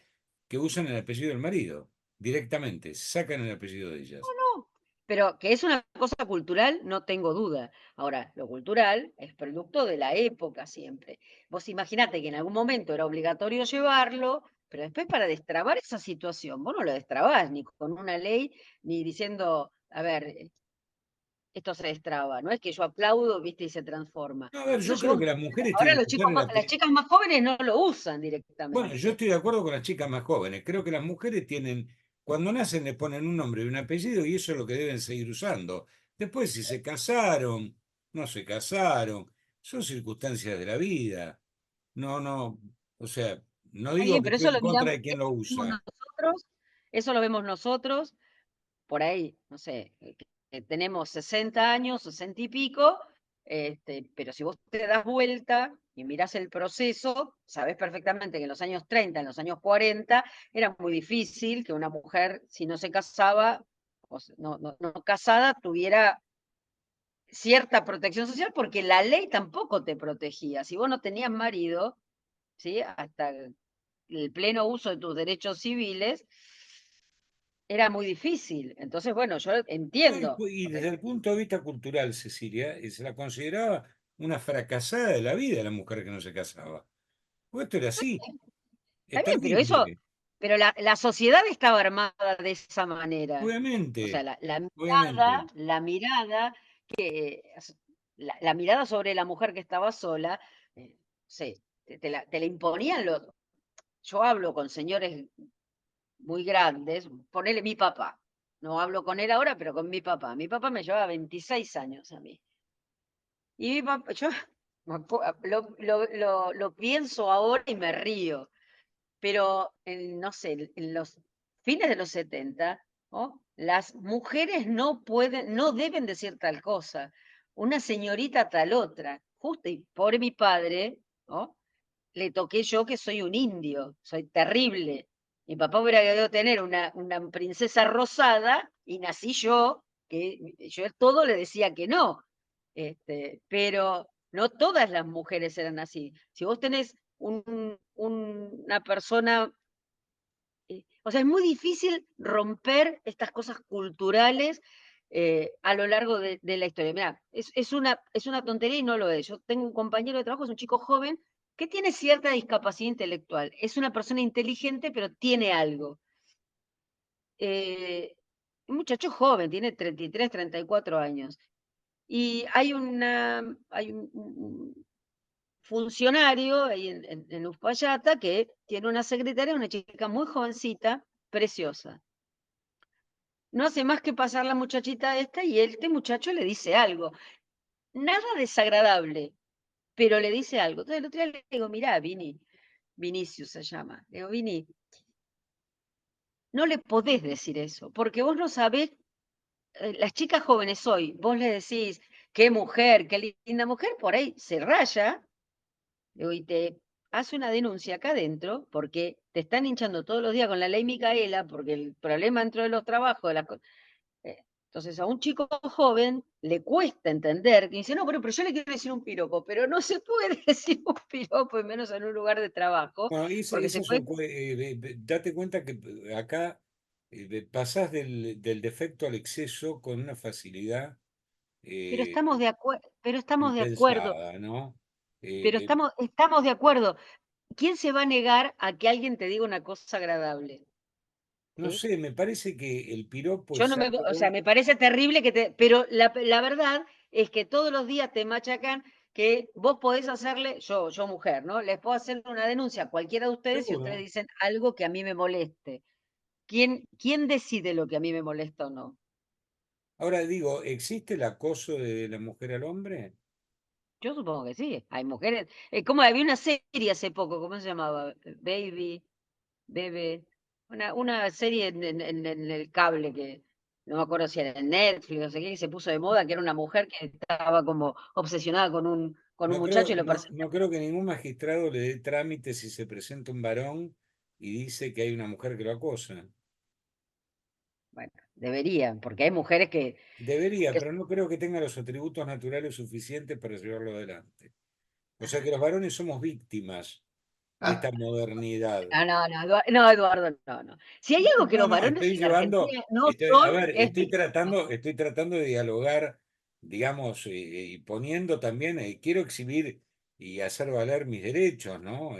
que usan el apellido del marido, directamente, sacan el apellido de ellas. No, pero que es una cosa cultural, no tengo duda. Ahora, lo cultural es producto de la época siempre. Vos imaginate que en algún momento era obligatorio llevarlo, pero después para destrabar esa situación, vos no lo destrabás ni con una ley, ni diciendo, a ver, esto se destraba. No es que yo aplaudo, viste, y se transforma. No, a ver, Eso yo lleva creo un que las tiempo. mujeres Ahora tienen los que usar chicos el las apellido. chicas más jóvenes no lo usan Bueno, yo directamente. estoy de acuerdo con las chicas más jóvenes. Creo que las mujeres tienen, cuando nacen le ponen un nombre y un apellido y eso es lo que deben seguir usando. Después, si se casaron, no se casaron, son circunstancias de la vida. No, no, o sea, no Está digo bien, que pero estoy eso en lo contra miramos, de quien lo usa. eso lo vemos nosotros, por ahí, no sé, que tenemos 60 años, 60 y pico, pero si vos te das vuelta y mirás el proceso, sabés perfectamente que en los años 30, en los años 40, era muy difícil que una mujer, si no se casaba, no casada, tuviera cierta protección social, porque la ley tampoco te protegía. Si vos no tenías marido, ¿sí? Hasta el pleno uso de tus derechos civiles, era muy difícil. Entonces, bueno, yo No, entiendo. y desde el punto de vista cultural, Cecilia, se la consideraba una fracasada de la vida la mujer que no se casaba. Pues esto era así, Está es bien, pero eso, terrible. pero la sociedad estaba armada de esa manera. O sea, Obviamente, mirada, obviamente. la mirada que, la mirada sobre la mujer que estaba sola, sí, te la imponían los. Yo hablo con señores muy grandes, ponele mi papá. No hablo con él ahora, pero con mi papá. Mi papá me llevaba 26 años a mí. Y mi papá, yo lo pienso ahora y me río, pero no sé, en los fines de los 70, ¿no? Las mujeres no pueden, no deben decir tal cosa. Una señorita tal otra. Justo, y por mi padre, ¿no? Le toqué yo que soy un indio, soy terrible. Mi papá hubiera querido tener una princesa rosada y nací yo, que yo todo le decía que no. Pero no todas las mujeres eran así. Si vos tenés una persona, o sea, es muy difícil romper estas cosas culturales a lo largo de la historia. Mirá, es una tontería y no lo es. Yo tengo un compañero de trabajo, es un chico joven que tiene cierta discapacidad intelectual. Es una persona inteligente, pero tiene algo. Un muchacho joven, tiene 33, 34 años. Y hay un funcionario ahí en Uspallata que tiene una secretaria, una chica muy jovencita, preciosa. No hace más que pasar la muchachita esta y este muchacho le dice algo. Nada desagradable, pero le dice algo. Entonces el otro día le digo, mirá, Vinicius se llama. Le digo, Vini, no le podés decir eso, porque vos no sabés, las chicas jóvenes hoy, vos le decís, qué mujer, qué linda mujer, por ahí se raya. Digo, y te hace una denuncia acá adentro porque te están hinchando todos los días con la ley Micaela, porque el problema dentro de los trabajos, entonces a un chico joven le cuesta entender, que dice, no, pero yo le quiero decir un piropo, pero no se puede decir un piropo, y menos en un lugar de trabajo, Bueno, porque se esas puede, son, date cuenta que acá pasás del defecto al exceso con una facilidad eh, pero estamos de acuerdo, impensada, ¿no? pero Eh, estamos de acuerdo. ¿Quién se va a negar a que alguien te diga una cosa agradable? no ¿Sí? sé, me parece que el piropo Yo es no me, o sea, algo. me parece terrible pero la verdad es que todos los días te machacan que vos podés hacerle, yo mujer, ¿no? Les puedo hacer una denuncia a cualquiera de ustedes si ustedes Seguro. dicen algo que a mí me moleste. ¿Quién decide lo que a mí me molesta o no? Ahora digo, ¿existe el acoso de la mujer al hombre? Yo supongo que sí. Hay mujeres. Como había una serie hace poco, ¿cómo se llamaba? Baby, Bebe. Una serie en el cable que no me acuerdo si era en Netflix, no sé qué, que se puso de moda, que era una mujer que estaba como obsesionada con un muchacho y lo perseguía. No creo que ningún magistrado le dé trámite si se presenta un varón y dice que hay una mujer que lo acosa. Bueno, deberían, porque hay mujeres Debería, que pero no creo que tenga los atributos naturales suficientes para llevarlo adelante. O sea que los varones somos víctimas de esta modernidad. no, Eduardo, no, no. Si hay algo que No, los no, varones estoy en llevando, Argentina no a son, ver, es víctimas. estoy tratando de dialogar, digamos, y poniendo también, quiero exhibir y hacer valer mis derechos, ¿no?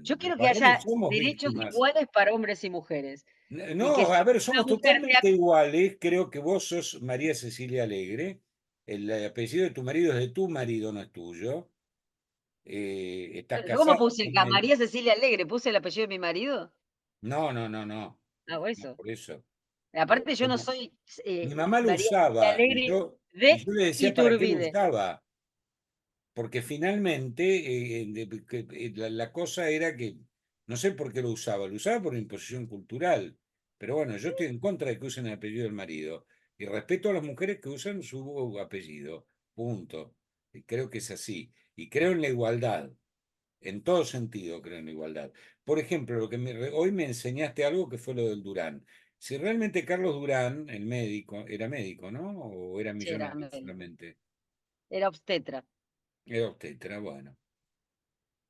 Yo Los quiero que varones haya somos derechos víctimas. iguales para hombres y mujeres. Y que No, si a ver, una somos mujer totalmente iguales. Creo que vos sos María Cecilia Alegre. El apellido de tu marido es de tu marido, no es tuyo. Estás ¿Yo cómo casada puse con acá? él. María Cecilia Alegre, ¿puse el apellido de mi marido? No, no, no, no. Ah, por No, eso. por eso. Aparte yo no Como soy mi mamá lo María Cecilia usaba Alegre y de yo le decía para qué lo Iturbide. usaba. Porque finalmente la cosa era que, no sé por qué lo usaba por imposición cultural, pero bueno, yo estoy en contra de que usen el apellido del marido y respeto a las mujeres que usan su apellido, punto. Y creo que es así. Y creo en la igualdad, en todo sentido creo en la igualdad. Por ejemplo, hoy me enseñaste algo que fue lo del Durán. Si realmente Carlos Durán, el médico, era médico, ¿no? ¿O era Sí, era millonario médico. solamente? Era obstetra. Era obstetra, bueno.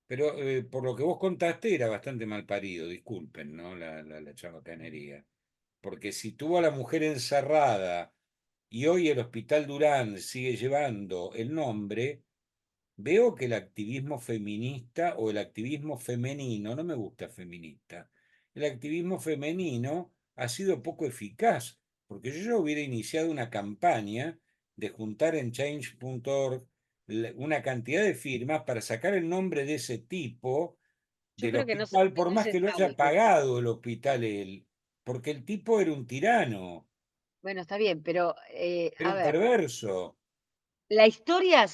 Pero por lo que vos contaste era bastante mal parido, disculpen, ¿no? La chabacanería. Porque si tuvo a la mujer encerrada y hoy el Hospital Durán sigue llevando el nombre, veo que el activismo feminista o el activismo femenino, no me gusta feminista, el activismo femenino ha sido poco eficaz, porque yo ya hubiera iniciado una campaña de juntar en change.org una cantidad de firmas para sacar el nombre de ese tipo Yo del creo que hospital, que por no más se que lo sabe haya que pagado el hospital él, porque el tipo era un tirano, bueno, está bien, pero era a un ver, perverso. la historia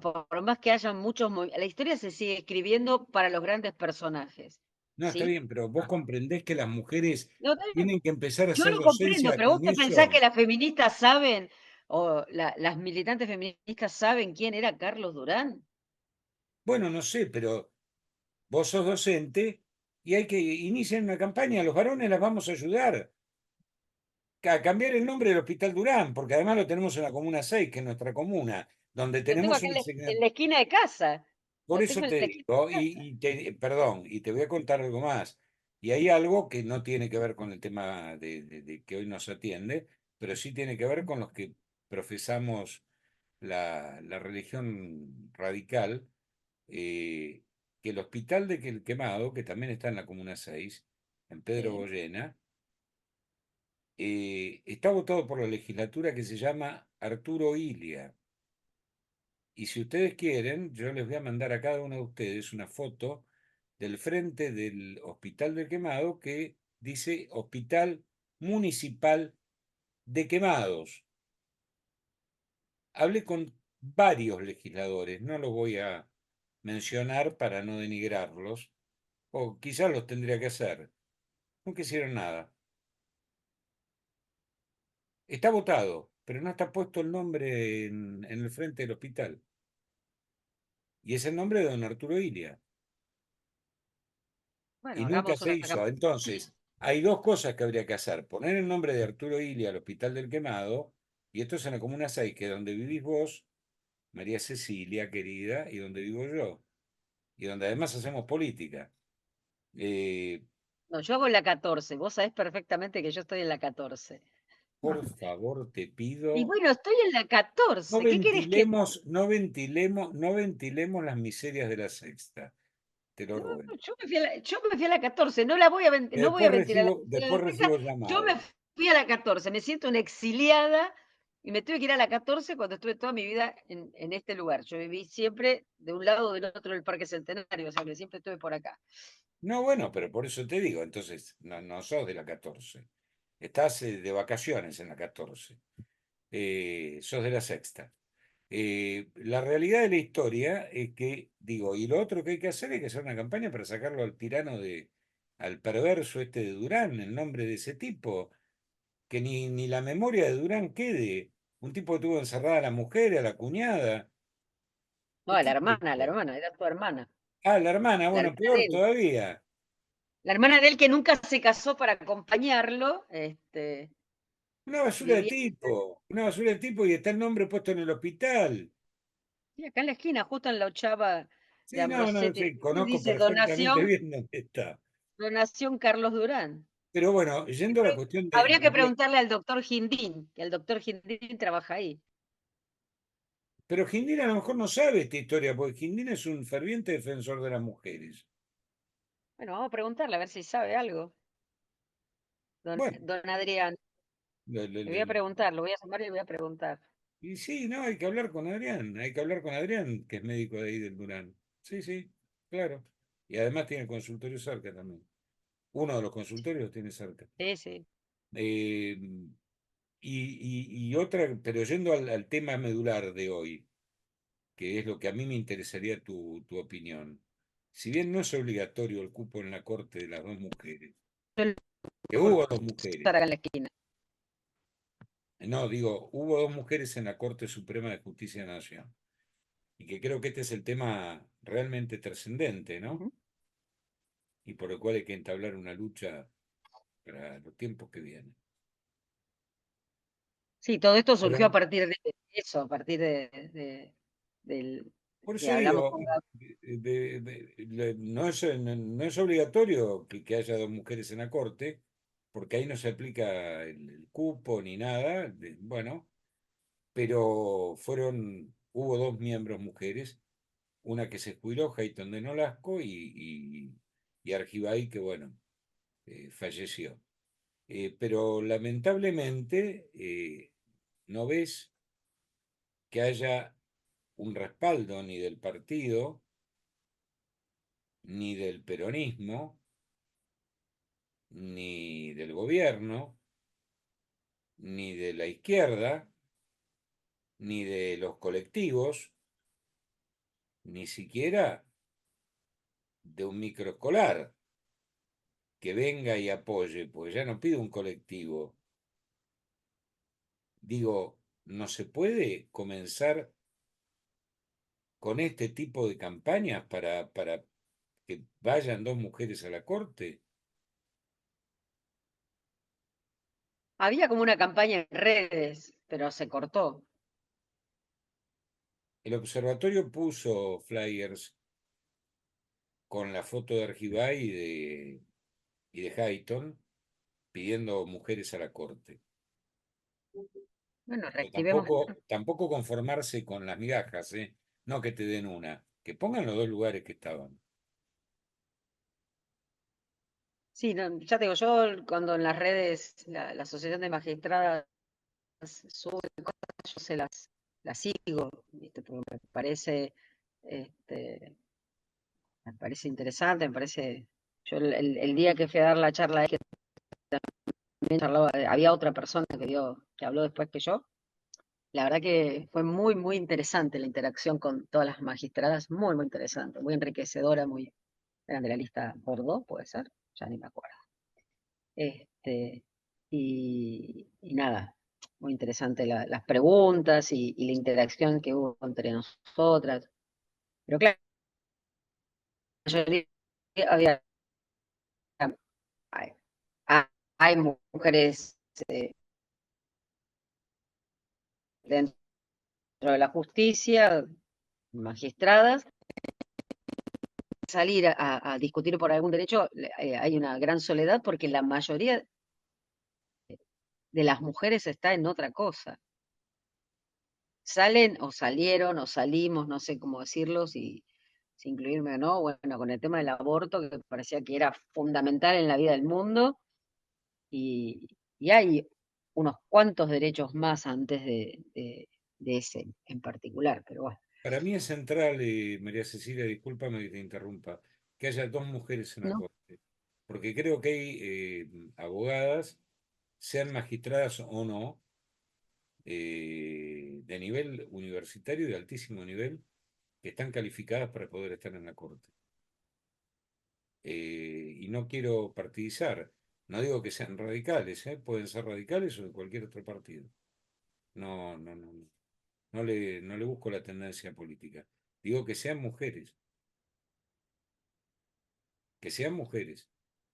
por más que haya muchos, la historia se sigue escribiendo para los grandes personajes. No, está ¿sí? bien, pero vos comprendés que las mujeres No, está bien, tienen que empezar a yo hacer lo comprendo, docencia pero vos con te pensás que eso. las feministas saben, o las militantes feministas saben quién era Carlos Durán. Bueno, no sé, pero vos sos docente y hay que iniciar una campaña. Los varones las vamos a ayudar a cambiar el nombre del Hospital Durán, porque además lo tenemos en la Comuna 6, que es nuestra comuna, donde Lo tengo tenemos acá una en la esquina de casa. Por Lo eso tengo en te la esquina digo, de casa. perdón, y te voy a contar algo más. Y hay algo que no tiene que ver con el tema de que hoy nos atiende, pero sí tiene que ver con los que profesamos la religión radical, que el hospital de Quemado, que también está en la Comuna 6, en Pedro Sí. Goyena, está votado por la legislatura, que se llama Arturo Ilia. Y si ustedes quieren, yo les voy a mandar a cada uno de ustedes una foto del frente del Hospital del Quemado, que dice Hospital Municipal de Quemados. Hablé con varios legisladores, no los voy a mencionar para no denigrarlos, o quizás los tendría que hacer. Nunca hicieron nada. Está votado, pero no está puesto el nombre en el frente del hospital. Y es el nombre de don Arturo Ilia. Bueno, Y nunca hagamos se una hizo. campaña. Entonces, hay dos cosas que habría que hacer. Poner el nombre de Arturo Ilia al Hospital del Quemado, y esto es en la Comuna 6, que es donde vivís vos, María Cecilia, querida, y donde vivo yo, y donde además hacemos política. Eh, No, yo hago en la 14. Vos sabés perfectamente que yo estoy en la 14. por favor, te Y pido, bueno, estoy en la 14. ¿Qué querés que no ventilemos las miserias de la sexta, te lo no, ruego. yo me fui a la 14, Que no voy a ventilar las miseria de después la sexta. recibo Yo me llamadas. fui a la 14, me siento una exiliada y me tuve que ir a la 14 cuando estuve toda mi vida en este lugar. Yo viví siempre de un lado o del otro del Parque Centenario, o sea que siempre estuve por acá. No, bueno, pero por eso te digo, entonces, no sos de la 14. Estás de vacaciones en la 14. Sos de la sexta. La realidad de la historia es que, digo, y lo otro que hay que hacer es que hacer una campaña para sacarlo al tirano al perverso este de Durán, el nombre de ese tipo, que ni la memoria de Durán quede. Un tipo que tuvo encerrada a la mujer, a la cuñada. No, ¿Qué es la esto? hermana, era tu hermana. Ah, la hermana, La bueno, hermana de peor él. todavía. La hermana de él que nunca se casó para acompañarlo, vivía Una basura de tipo y está el nombre puesto en el hospital. sí, acá en la esquina, justo en la ochava de Sí, no, Ambrosetti. sí, conozco Dice perfectamente bien dónde está. donación Carlos Durán. Pero bueno, yendo a la cuestión Habría que preguntarle al doctor Gindín, que el doctor Gindín trabaja ahí. pero Gindina a lo mejor no sabe esta historia, porque Gindina es un ferviente defensor de las mujeres. Bueno, vamos a preguntarle a ver si sabe algo. Bueno, Don Adrián, le- le- le voy a le- preguntar, lo voy a llamar y le voy a preguntar. y sí, no, hay que hablar con Adrián, hay que hablar con Adrián, que es médico de ahí del Durán. Sí, sí, claro. Y además tiene consultorio cerca también. Uno de los consultorios los tiene cerca. Sí, sí. Eh, y otra, pero yendo al tema medular de hoy, que es lo que a mí me interesaría tu opinión. Si bien no es obligatorio el cupo en la corte de las dos mujeres, que hubo dos mujeres, Estar acá en la esquina. no, digo, hubo dos mujeres en la Corte Suprema de Justicia de la Nación, y que creo que este es el tema realmente trascendente, ¿no? Ujú. Y por el cual hay que entablar una lucha para los tiempos que vienen. Sí, todo esto Pero surgió a partir de eso, a partir del por que eso hablamos digo, con no es obligatorio que haya dos mujeres en la Corte, porque ahí no se aplica el cupo ni nada, bueno, pero hubo dos miembros mujeres, una que se jubiló, Hayton de Nolasco, y Argibay, que bueno, falleció. Pero lamentablemente no ves que haya un respaldo ni del partido, ni del peronismo, ni del gobierno, ni de la izquierda, ni de los colectivos, ni siquiera de un microescolar. que venga y apoye, porque ya no pido un colectivo. Digo, ¿no se puede comenzar con este tipo de campañas para que vayan 2 mujeres a la corte? Había como una campaña en redes, pero se cortó. El observatorio puso flyers con la foto de Argibay y de Hayton pidiendo mujeres a la corte. Bueno, Pero reactivemos. tampoco conformarse con las migajas, ¿eh? No que te den una, que pongan los 2 lugares que estaban. Sí, ya te digo, yo cuando en las redes la Asociación de Magistradas sube cosas, yo las sigo, ¿viste? Porque este, me parece interesante, me parece. Yo el día que fui a dar la charla, que también charlaba, había otra persona que habló después que yo. La verdad que fue muy, muy interesante la interacción con todas las magistradas, muy, muy interesante, muy enriquecedora, eran de la lista Bordeaux, puede ser, ya ni me acuerdo. Y nada, muy interesante las preguntas y la interacción que hubo entre nosotras. Pero claro, la mayoría había, hay, hay mujeres dentro de la justicia, magistradas. Salir a discutir por algún derecho, hay una gran soledad porque la mayoría de las mujeres está en otra cosa. Salen o salieron o salimos, no sé cómo decirlo, si incluirme o no, bueno, con el tema del aborto, que parecía que era fundamental en la vida del mundo, y hay unos cuantos derechos más antes de ese en particular, pero bueno. Para mí es central, María Cecilia, discúlpame que te interrumpa, que haya 2 mujeres en la ¿No? corte, porque creo que hay abogadas, sean magistradas o no, de nivel universitario y de altísimo nivel, que están calificadas para poder estar en la corte. Y no quiero partidizar, no digo que sean radicales, pueden ser radicales o de cualquier otro partido. No, no, no, no. No le busco la tendencia política. Digo que sean mujeres,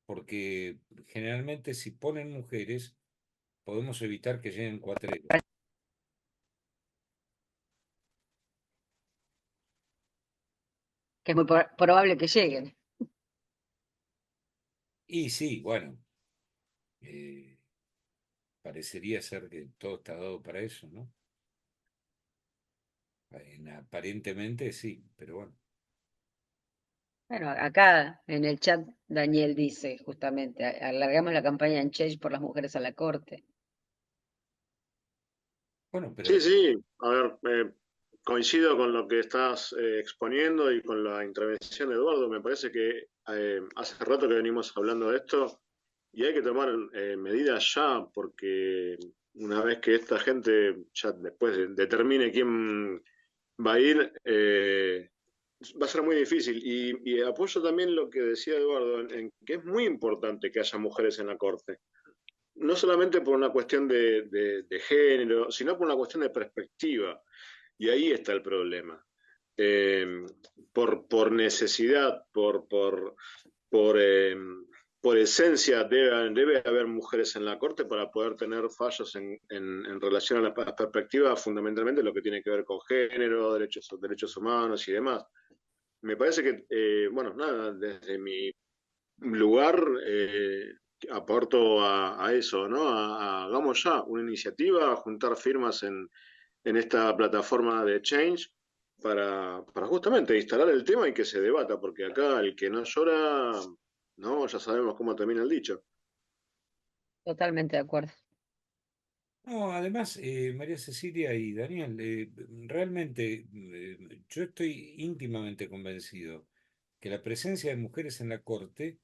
porque generalmente si ponen mujeres podemos evitar que lleguen cuatreros. Que es muy probable que lleguen. Y sí, bueno, eh, parecería ser que todo está dado para eso, ¿no? Aparentemente sí, pero bueno. Bueno, acá en el chat Daniel dice justamente, alargamos la campaña en Change por las mujeres a la corte. Bueno, Sí, pero sí, a ver, coincido con lo que estás exponiendo y con la intervención de Eduardo. Me parece que hace rato que venimos hablando de esto y hay que tomar medidas ya, porque una vez que esta gente ya después determine quién va a ir, va a ser muy difícil. Y apoyo también lo que decía Eduardo, en que es muy importante que haya mujeres en la Corte no solamente por una cuestión de género, sino por una cuestión de perspectiva. Y ahí está el problema. Eh, por necesidad, por, eh, por esencia, debe haber mujeres en la Corte para poder tener fallos en relación a la perspectiva, fundamentalmente lo que tiene que ver con género, derechos humanos y demás. Me parece que, bueno, nada, desde mi lugar aporto a eso, ¿no? Hagamos ya una iniciativa, a juntar firmas en esta plataforma de Change para justamente instalar el tema y que se debata, porque acá el que no llora, no, ya sabemos cómo termina el dicho. Totalmente de acuerdo. no, además, María Cecilia y Daniel, realmente yo estoy íntimamente convencido que la presencia de mujeres en la corte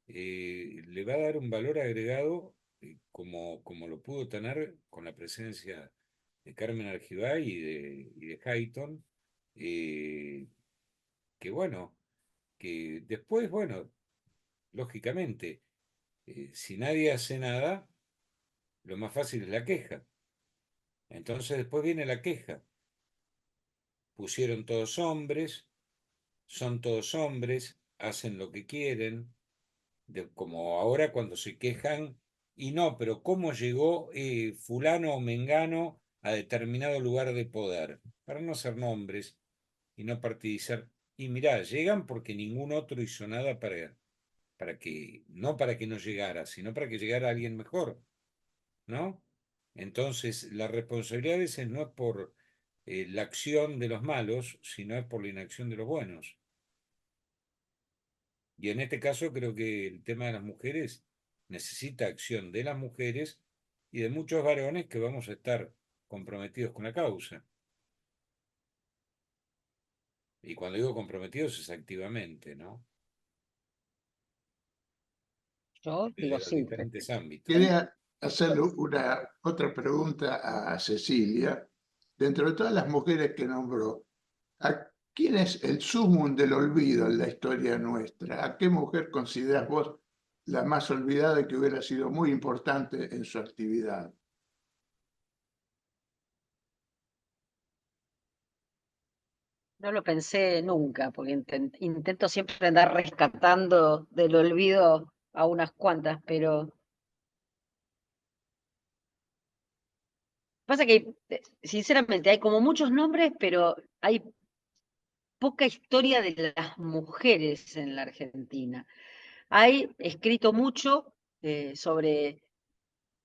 le va a dar un valor agregado, como lo pudo tener con la presencia de Carmen Argibay y de Hayton, eh, que bueno, que después, bueno, lógicamente, Si nadie hace nada, lo más fácil es la queja. Entonces después viene la queja. Pusieron todos hombres, son todos hombres, hacen lo que quieren, como ahora cuando se quejan, y no, pero ¿cómo llegó fulano o mengano a determinado lugar de poder? Para no ser nombres y no partidizar. Y mirá, llegan porque ningún otro hizo nada no para que no llegara, sino para que llegara alguien mejor, ¿no? Entonces, la responsabilidad a veces no es por la acción de los malos, sino es por la inacción de los buenos. Y en este caso creo que el tema de las mujeres necesita acción de las mujeres y de muchos varones que vamos a estar comprometidos con la causa. Y cuando digo comprometidos es activamente, ¿no? Yo digo Desde los sí. diferentes ámbitos. Quería hacerle otra pregunta a Cecilia. Dentro de todas las mujeres que nombró, ¿a quién es el sumum del olvido en la historia nuestra? ¿A qué mujer consideras vos la más olvidada y que hubiera sido muy importante en su actividad? No lo pensé nunca, porque intento siempre andar rescatando del olvido a unas cuantas, pero pasa que, sinceramente, hay como muchos nombres, pero hay poca historia de las mujeres en la Argentina. Hay escrito mucho sobre,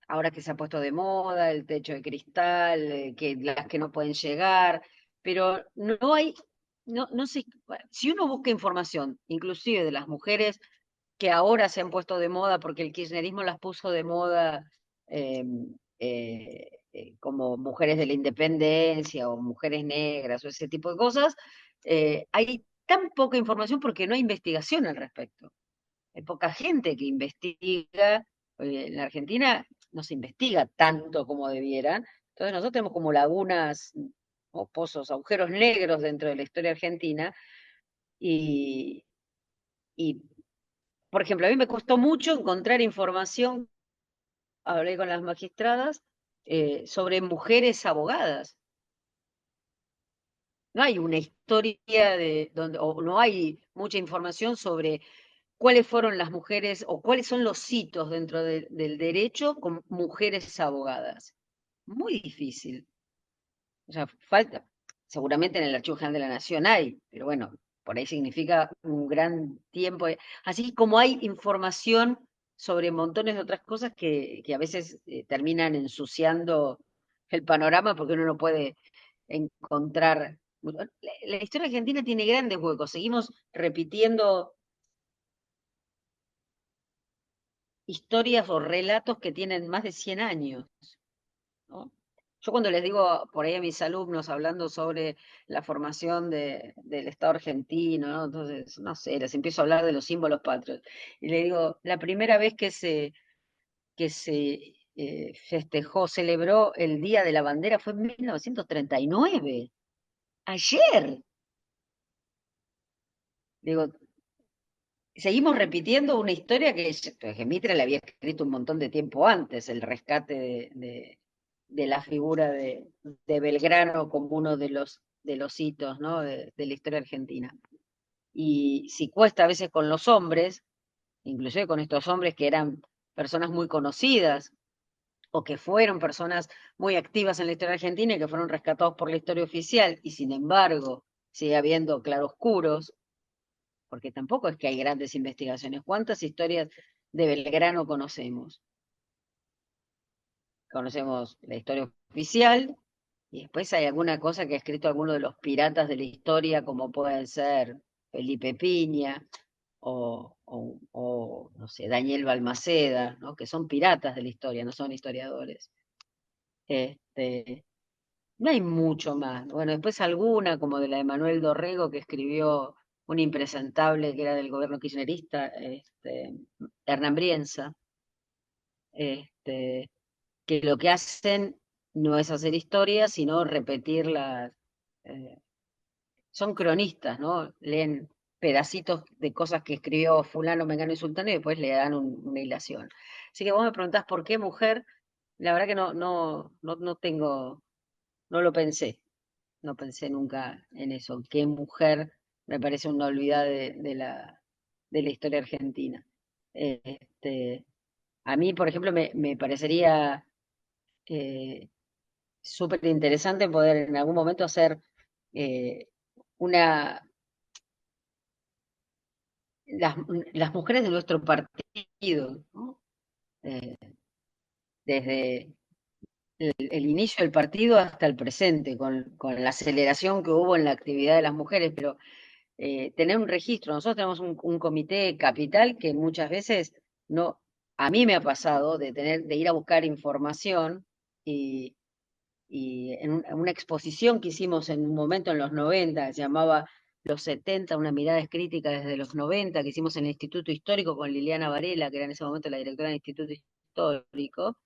ahora que se ha puesto de moda, el techo de cristal, que las que no pueden llegar, pero no hay, no sé, si uno busca información, inclusive de las mujeres que ahora se han puesto de moda, porque el kirchnerismo las puso de moda eh, como mujeres de la independencia o mujeres negras o ese tipo de cosas, hay tan poca información porque no hay investigación al respecto. Hay poca gente que investiga. En la Argentina no se investiga tanto como debieran. Entonces nosotros tenemos como lagunas o pozos, agujeros negros dentro de la historia argentina. Y, y, por ejemplo, a mí me costó mucho encontrar información, hablé con las magistradas, sobre mujeres abogadas. No hay una historia de donde, o no hay mucha información sobre cuáles fueron las mujeres o cuáles son los hitos dentro del derecho con mujeres abogadas. Muy difícil. O sea, falta. Seguramente en el Archivo General de la Nación hay, pero bueno, por ahí significa un gran tiempo. Así como hay información sobre montones de otras cosas que a veces terminan ensuciando el panorama porque uno no puede encontrar. La historia argentina tiene grandes huecos. Seguimos repitiendo historias o relatos que tienen más de 100 años, ¿no? Yo cuando les digo por ahí a mis alumnos hablando sobre la formación del Estado argentino, ¿no? Entonces, no sé, les empiezo a hablar de los símbolos patrios. Y le digo, la primera vez que se festejó, celebró el Día de la Bandera fue en 1939, ayer. Digo, seguimos repitiendo una historia que Mitre le había escrito un montón de tiempo antes, el rescate de la figura de Belgrano como uno de los hitos, ¿no? de la historia argentina. Y si cuesta a veces con los hombres, inclusive con estos hombres que eran personas muy conocidas o que fueron personas muy activas en la historia argentina y que fueron rescatados por la historia oficial, y sin embargo sigue habiendo claroscuros, porque tampoco es que hay grandes investigaciones. ¿Cuántas historias de Belgrano conocemos? Conocemos la historia oficial y después hay alguna cosa que ha escrito alguno de los piratas de la historia, como pueden ser Felipe Piña no sé, Daniel Balmaceda, ¿no? Que son piratas de la historia, no son historiadores. Este, no hay mucho más. Bueno, después alguna, como de la de Manuel Dorrego, que escribió un impresentable que era del gobierno kirchnerista, Hernán Brienza, este, que lo que hacen no es hacer historia, sino repetirlas. eh, Son cronistas, ¿no? Leen pedacitos de cosas que escribió fulano, mengano y sultano y después le dan una hilación. Así que vos me preguntás por qué mujer, la verdad que no tengo, no lo pensé, no pensé nunca en eso. Qué mujer me parece una olvidada de la historia argentina. Este, a mí, por ejemplo, me parecería eh, súper interesante poder en algún momento hacer eh, una las, las mujeres de nuestro partido, ¿no? Eh, desde el inicio del partido hasta el presente, con la aceleración que hubo en la actividad de las mujeres, pero tener un registro. Nosotros tenemos un comité capital que muchas veces no, a mí me ha pasado de ir a buscar información y, en una exposición que hicimos en un momento en los 90, se llamaba Los 70, una mirada crítica desde los 90, que hicimos en el Instituto Histórico con Liliana Varela, que era en ese momento la directora del Instituto Histórico,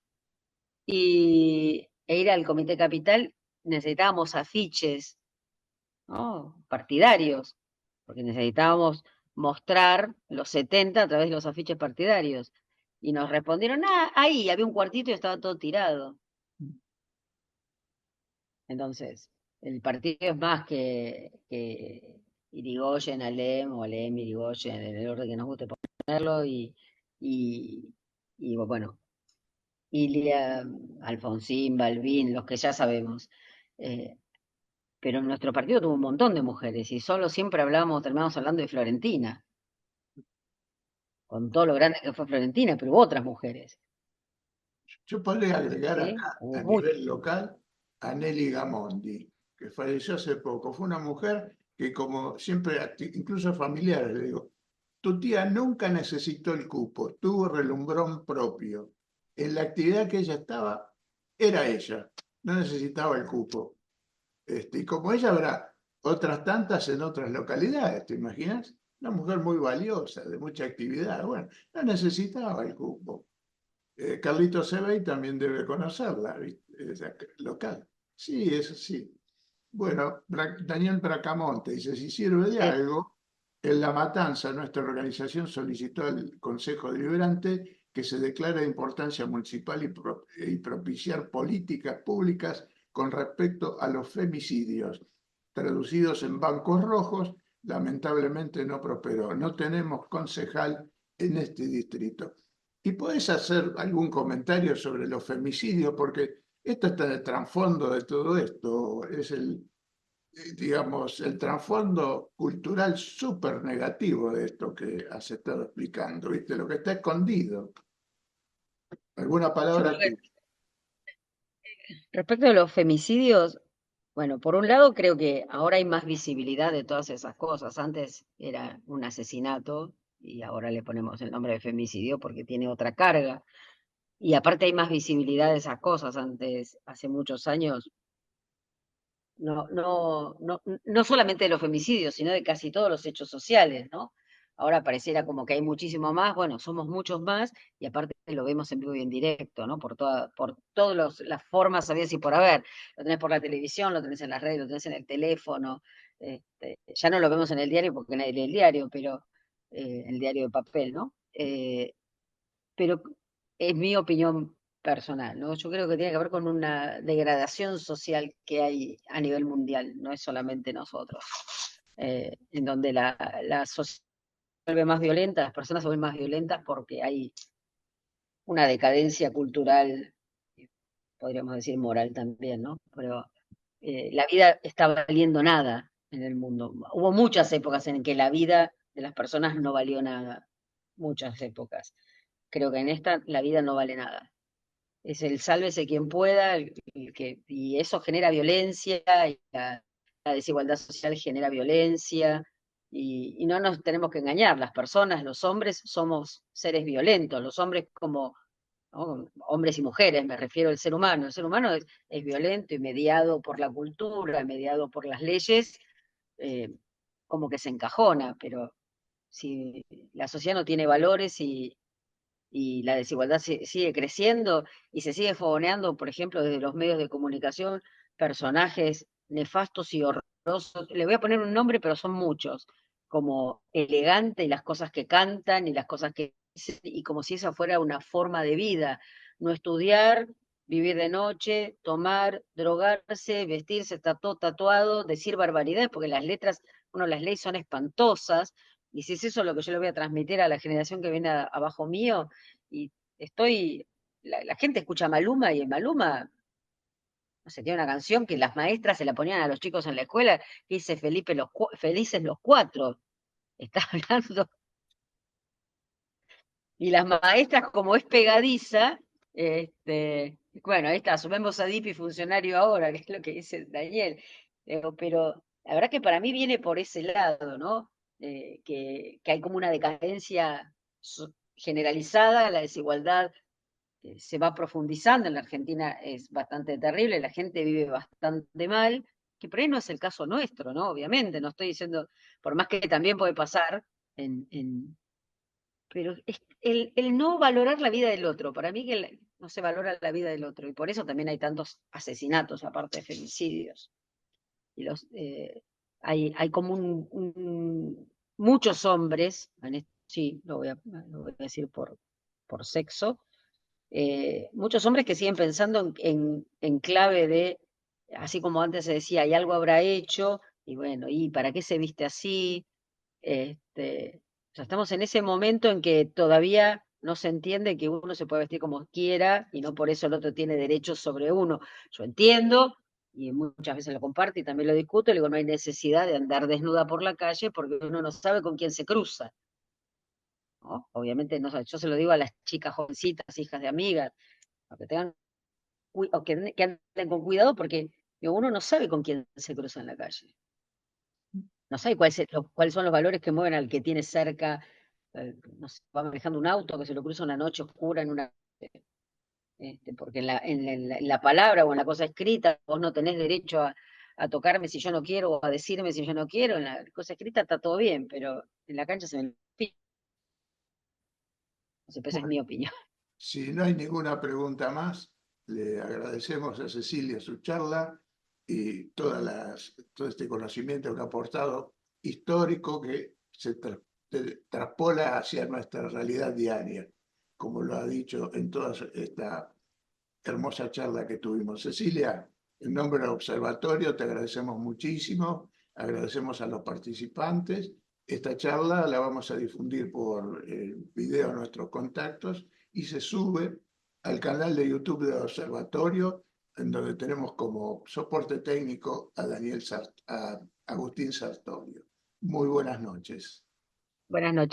e ir al Comité Capital necesitábamos afiches, ¿no? Partidarios, porque necesitábamos mostrar los 70 a través de los afiches partidarios. Y nos respondieron, ah, ahí había un cuartito y estaba todo tirado. Entonces, el partido es más que Irigoyen, Alem, o Alem, Irigoyen, en el orden que nos guste ponerlo, y, y bueno, Ilia, Alfonsín, Balbín, los que ya sabemos. Eh, pero nuestro partido tuvo un montón de mujeres y solo siempre terminamos hablando de Florentina, con todo lo grande que fue Florentina, pero hubo otras mujeres, Yo podría agregar ¿sí? acá, Hubo a muchas. nivel local, a Nelly Gamondi, que falleció hace poco. Fue una mujer que, como siempre, incluso a familiares, le digo, tu tía nunca necesitó el cupo, tuvo relumbrón propio. En la actividad que ella estaba, era ella, no necesitaba el cupo. Y como ella habrá otras tantas en otras localidades, ¿te imaginas? Una mujer muy valiosa, de mucha actividad. Bueno, no necesitaba el cupo. Carlito Sebey también debe conocerla, ¿viste? Es local. Sí, eso sí. Bueno, Daniel Bracamonte dice, si sirve de Sí. algo, en La Matanza nuestra organización solicitó al Consejo Deliberante que se declare de importancia municipal y propiciar políticas públicas con respecto a los femicidios. Traducidos en bancos rojos, lamentablemente no prosperó. No tenemos concejal en este distrito. ¿Y podés hacer algún comentario sobre los femicidios? Porque esto está en el trasfondo de todo esto, es digamos, el trasfondo cultural súper negativo de esto que has estado explicando, ¿viste? Lo que está escondido. ¿Alguna Yo palabra creo tú? que respecto de los femicidios, bueno, por un lado creo que ahora hay más visibilidad de todas esas cosas. Antes era un asesinato y ahora le ponemos el nombre de femicidio porque tiene otra carga. Y aparte hay más visibilidad de esas cosas. Antes, hace muchos años, no solamente de los femicidios, sino de casi todos los hechos sociales, ¿no? Ahora pareciera como que hay muchísimo más, bueno, somos muchos más, y aparte lo vemos en vivo y en directo, ¿no? Por todas las formas habidas y por haber. Lo tenés por la televisión, lo tenés en las redes, lo tenés en el teléfono, ya no lo vemos en el diario porque nadie lee el diario, pero el diario de papel, ¿no? Pero es mi opinión personal, ¿no? Yo creo que tiene que ver con una degradación social que hay a nivel mundial, no es solamente nosotros, en donde la sociedad se vuelve más violenta, las personas se vuelven más violentas porque hay una decadencia cultural, podríamos decir moral también, ¿no? Pero la vida está valiendo nada en el mundo. Hubo muchas épocas en que la vida de las personas no valió nada, muchas épocas. Creo que en esta la vida no vale nada. Es el sálvese quien pueda, y eso genera violencia, y la desigualdad social genera violencia, y no nos tenemos que engañar, las personas, los hombres, somos seres violentos, los hombres como, ¿no? Hombres y mujeres, me refiero al ser humano, el ser humano es violento y mediado por la cultura, mediado por las leyes, eh, como que se encajona, pero si la sociedad no tiene valores y la desigualdad sigue creciendo y se sigue fogoneando, por ejemplo, desde los medios de comunicación, personajes nefastos y horrorosos. Le voy a poner un nombre, pero son muchos, como elegante y las cosas que cantan y las cosas que dicen, y como si esa fuera una forma de vida, no estudiar, vivir de noche, tomar, drogarse, vestirse, estar todo tatuado, decir barbaridades, porque las letras, uno las lee y son espantosas, y si es eso lo que yo le voy a transmitir a la generación que viene abajo mío, y la gente escucha Maluma y en Maluma, no sé, tiene una canción que las maestras se la ponían a los chicos en la escuela, que dice Felices los Cuatro, está hablando. Y las maestras, como es pegadiza, bueno, ahí está, sumemos a Dipi funcionario ahora, que es lo que dice Daniel. Pero la verdad que para mí viene por ese lado, ¿no? Que hay como una decadencia generalizada, la desigualdad se va profundizando, en la Argentina es bastante terrible, la gente vive bastante mal, que por ahí no es el caso nuestro, ¿no? Obviamente, no estoy diciendo, por más que también puede pasar pero es el no valorar la vida del otro, para mí que no se valora la vida del otro, y por eso también hay tantos asesinatos, aparte de femicidios. Y hay como muchos hombres, sí, lo voy a decir por sexo, muchos hombres que siguen pensando en clave de, así como antes se decía, y algo habrá hecho, y bueno, ¿y para qué se viste así? O sea, estamos en ese momento en que todavía no se entiende que uno se puede vestir como quiera y no por eso el otro tiene derechos sobre uno. Yo entiendo, y muchas veces lo comparto y también lo discuto, y digo, no hay necesidad de andar desnuda por la calle porque uno no sabe con quién se cruza, ¿no? Obviamente, no, yo se lo digo a las chicas jovencitas, hijas de amigas, o que tengan, o que anden con cuidado porque digo, uno no sabe con quién se cruza en la calle. No sabe cuáles son los valores que mueven al que tiene cerca, no sé, va manejando un auto que se lo cruza una noche oscura porque en la palabra o en la cosa escrita vos no tenés derecho a tocarme si yo no quiero o a decirme si yo no quiero, en la cosa escrita está todo bien, pero en la cancha se ven. Esa es Bueno, mi opinión. si no hay ninguna pregunta más, le agradecemos a Cecilia su charla y todo este conocimiento que ha aportado histórico que se traspola hacia nuestra realidad diaria, como lo ha dicho en toda esta hermosa charla que tuvimos. Cecilia, en nombre del observatorio te agradecemos muchísimo, agradecemos a los participantes. Esta charla la vamos a difundir por video a nuestros contactos y se sube al canal de YouTube del observatorio, en donde tenemos como soporte técnico a Agustín Sartorio. Muy buenas noches. Buenas noches.